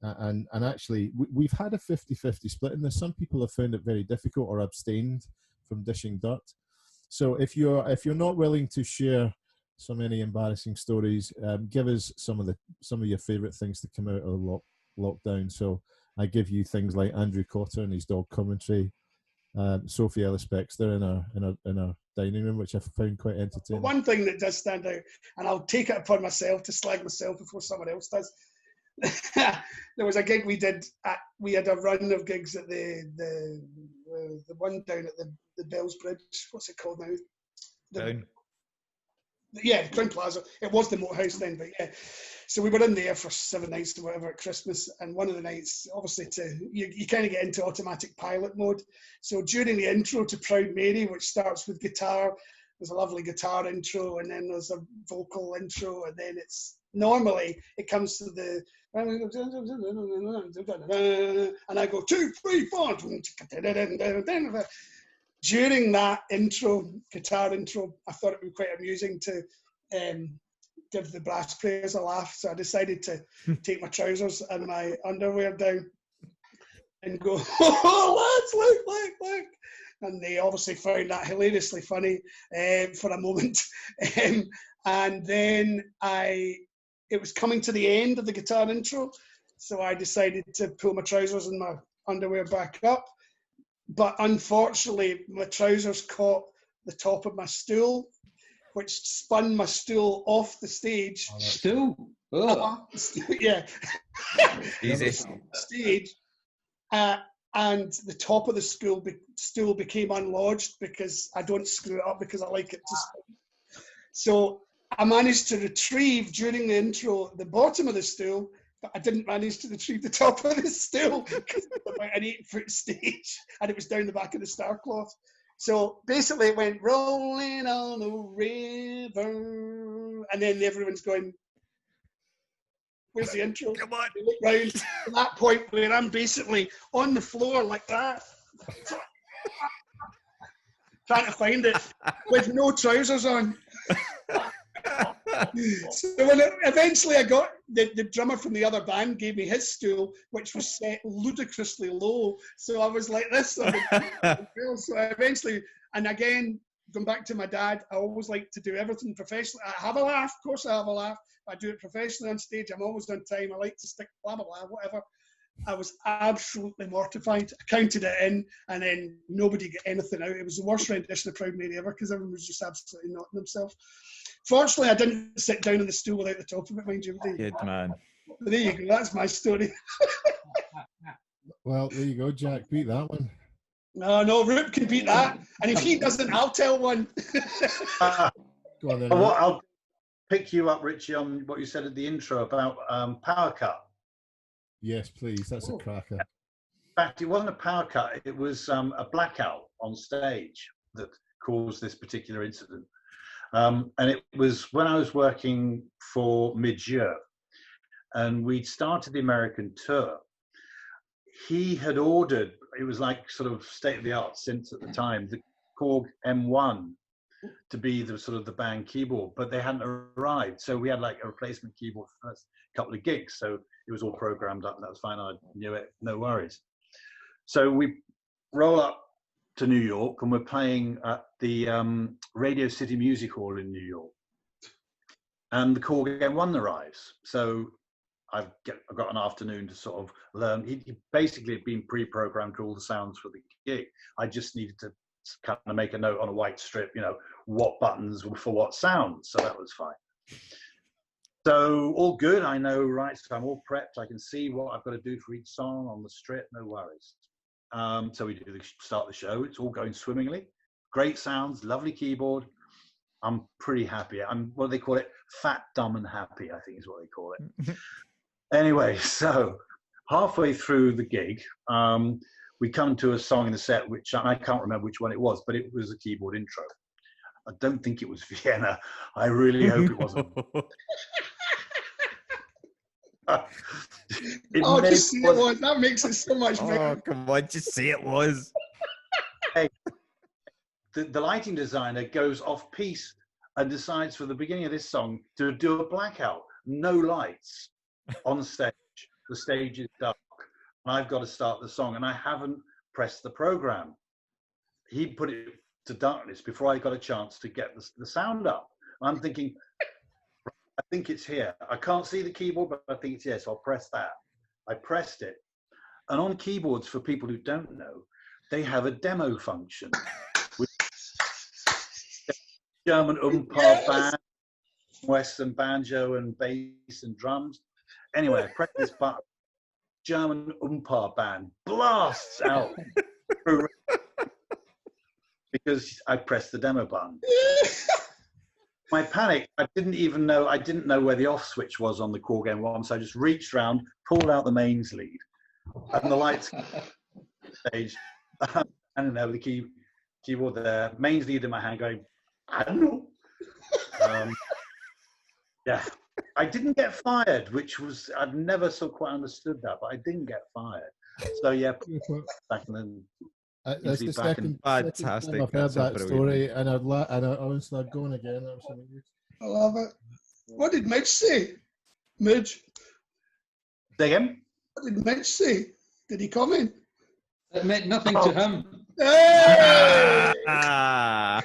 S3: And actually, we've had a 50-50 split in this. Some people have found it very difficult or abstained from dishing dirt. So if you're not willing to share so many embarrassing stories, give us some of your favourite things to come out of lockdown. So I give you things like Andrew Cotter and his dog commentary, Sophie Ellis-Bextor in our dining room, which I found quite entertaining.
S5: One thing that does stand out, and I'll take it upon myself to slag myself before someone else does. There was a gig we did. We had a run of gigs at the one down at the Bells Bridge. What's it called now? Yeah, Crown Plaza. It was the Moat House then, but yeah. So we were in there for 7 nights or whatever at Christmas, and one of the nights, obviously, you kind of get into automatic pilot mode. So during the intro to Proud Mary, which starts with guitar, there's a lovely guitar intro, and then there's a vocal intro, and then it comes to the, and I go 2, 3, 4. During that guitar intro, I thought it would be quite amusing to give the brass players a laugh. So I decided to take my trousers and my underwear down and go, oh, lads, look. And they obviously found that hilariously funny for a moment. And then it was coming to the end of the guitar intro. So I decided to pull my trousers and my underwear back up. But unfortunately, my trousers caught the top of my stool, which spun my stool off the stage.
S2: Stool? Oh.
S5: Yeah.
S1: Easy.
S5: Stage. And the top of the stool became unlodged because I don't screw it up because I like it to spin. So I managed to retrieve during the intro the bottom of the stool, but I didn't manage to retrieve the top of the stool because it was about an 8-foot stage and it was down the back of the star cloth. So basically it went rolling on the river, and then everyone's going, where's the intro?
S1: Come on.
S5: They look round to that point where I'm basically on the floor like that, trying to find it with no trousers on. So eventually I got the drummer from the other band gave me his stool, which was set ludicrously low. So I was like this. So eventually, and again, going back to my dad, I always like to do everything professionally. I have a laugh, of course I have a laugh. I do it professionally on stage. I'm always on time. I like to stick blah, blah, blah, whatever. I was absolutely mortified. I counted it in, and then nobody got anything out. It was the worst rendition of Proud Mary ever because everyone was just absolutely knotting themselves. Fortunately, I didn't sit down on the stool without the top of it, mind you.
S1: Good man.
S5: But there you go. That's my story.
S3: Well, there you go, Jack. Beat that one.
S5: No, Rupert can beat that. And if he doesn't, I'll tell one.
S3: Go on then.
S4: I'll pick you up, Richie, on what you said at the intro about power cut.
S3: Yes, please. That's a cracker.
S4: In fact, it wasn't a power cut. It was a blackout on stage that caused this particular incident. And it was when I was working for Midgeur, and we'd started the American tour. He had ordered, it was like sort of state-of-the-art synths at the time, the Korg M1 to be the sort of the band keyboard, but they hadn't arrived. So we had like a replacement keyboard for the first couple of gigs. So it was all programmed up and that was fine. I knew it, no worries. So we roll up to New York and we're playing at the Radio City Music Hall in New York. And the Korg M1 arrives. So I've got an afternoon to sort of learn. He basically had been pre-programmed to all the sounds for the gig. I just needed to kind of make a note on a white strip, you know, what buttons were for what sounds. So that was fine. So all good, I know, right? So I'm all prepped. I can see what I've got to do for each song on the strip, no worries. So we start the show. It's all going swimmingly. Great sounds, lovely keyboard. I'm pretty happy. I'm, what do they call it? Fat, dumb, and happy, I think is what they call it. Anyway, so halfway through the gig, we come to a song in the set, which I can't remember which one it was, but it was a keyboard intro. I don't think it was Vienna. I really hope it wasn't.
S5: Just say it was. That makes it so much better.
S1: Oh, come on, just say it was.
S4: Hey, the lighting designer goes off-piste and decides for the beginning of this song to do a blackout. No lights on stage. The stage is dark. And I've got to start the song, and I haven't pressed the program. He put it to darkness before I got a chance to get the sound up. I'm thinking, I think it's here. I can't see the keyboard, but I think it's here, so I'll press that. I pressed it. And on keyboards, for people who don't know, they have a demo function with German band, Western banjo and bass and drums. Anyway, I pressed this button. German band blasts out because I pressed the demo button. my panic, I didn't know where the off switch was on the Korg M1, so I just reached round, pulled out the mains lead, and the lights stage. I don't know, the keyboard there, mains lead in my hand going, I don't know. Yeah, I didn't get fired, which was, I've never quite understood that, but I didn't get fired. So yeah, back and then.
S3: That's the second
S1: Fantastic.
S3: time I've heard
S1: That's a
S3: that
S1: brilliant
S3: story, and honestly, I'd go on again.
S5: I love it. What did Mitch say? Midge,
S4: Say again?
S5: what did Mitch say? Did he comment?
S2: It meant nothing to him.
S5: Hey!
S1: Ah.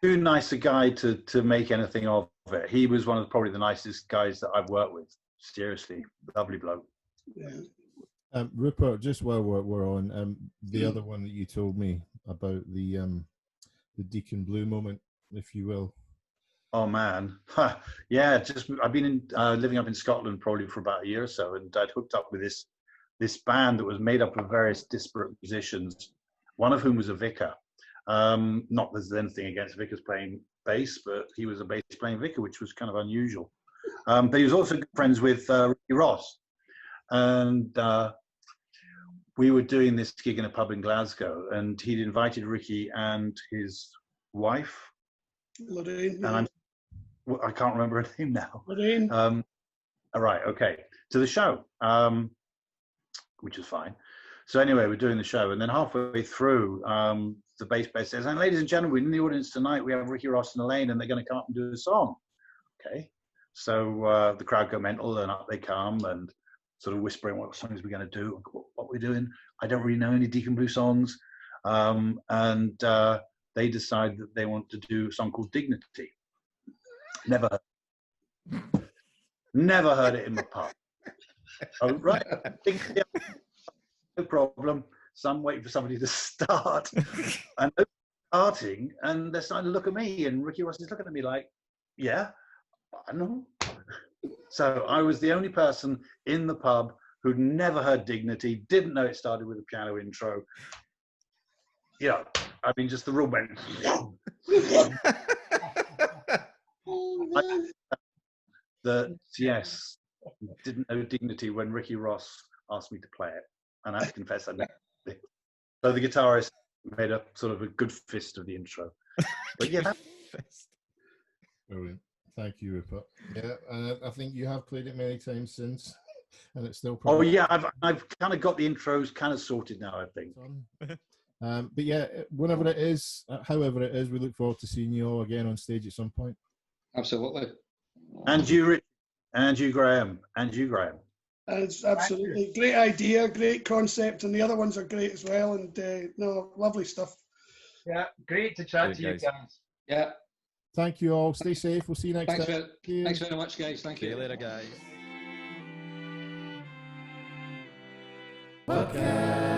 S4: Too nice a guy to make anything of it. He was one of probably the nicest guys that I've worked with. Seriously, lovely bloke.
S5: Yeah.
S3: Rupert, just while we're on, the other one that you told me about the Deacon Blue moment, if you will.
S4: Oh man, yeah. I've been living up in Scotland probably for about a year or so, and I'd hooked up with this band that was made up of various disparate musicians. One of whom was a vicar. Not that there's anything against vicars playing bass, but he was a bass playing vicar, which was kind of unusual. But he was also good friends with Ricky Ross, and we were doing this gig in a pub in Glasgow, and he'd invited Ricky and his wife,
S5: Lorraine.
S4: and I can't remember her name now.
S5: Lorraine.
S4: All right, okay, to the show, which is fine. So anyway, we're doing the show, and then halfway through, the bass player says, "And ladies and gentlemen, in the audience tonight, we have Ricky Ross and Elaine, and they're going to come up and do a song." Okay, so the crowd go mental, and up they come, and sort of whispering, "What songs we're going to do? What we're doing? I don't really know any Deacon Blue songs," and they decide that they want to do a song called "Dignity." Never heard it in the pub. Oh, right, Dignity. No problem. So I'm waiting for somebody to start, and they're starting, and they're starting to look at me, and Ricky Ross is looking at me like, "Yeah, I know." So I was the only person in the pub who'd never heard Dignity, didn't know it started with a piano intro. Yeah, I mean, just the room went. Yes, didn't know Dignity when Ricky Ross asked me to play it, and I have to confess I never did. So the guitarist made a sort of a good fist of the intro. But yeah,
S3: Brilliant. Thank you, Rupert. Yeah, I think you have played it many times since, and it's still.
S4: Oh
S3: probably
S4: yeah, I've kind of got the intros kind of sorted now, I think.
S3: But yeah, whenever it is, however it is, we look forward to seeing you all again on stage at some point.
S2: Absolutely.
S4: And you, Rich, and you, Graham, and you, Graham.
S5: It's absolutely great idea, great concept, and the other ones are great as well. And no, lovely stuff.
S6: Yeah, great to chat to you guys.
S2: Yeah.
S3: Thank you all. Stay safe. We'll see you next
S2: Thanks
S3: time.
S2: thanks very much, guys. Thank you.
S1: See you later, guys.
S3: Okay.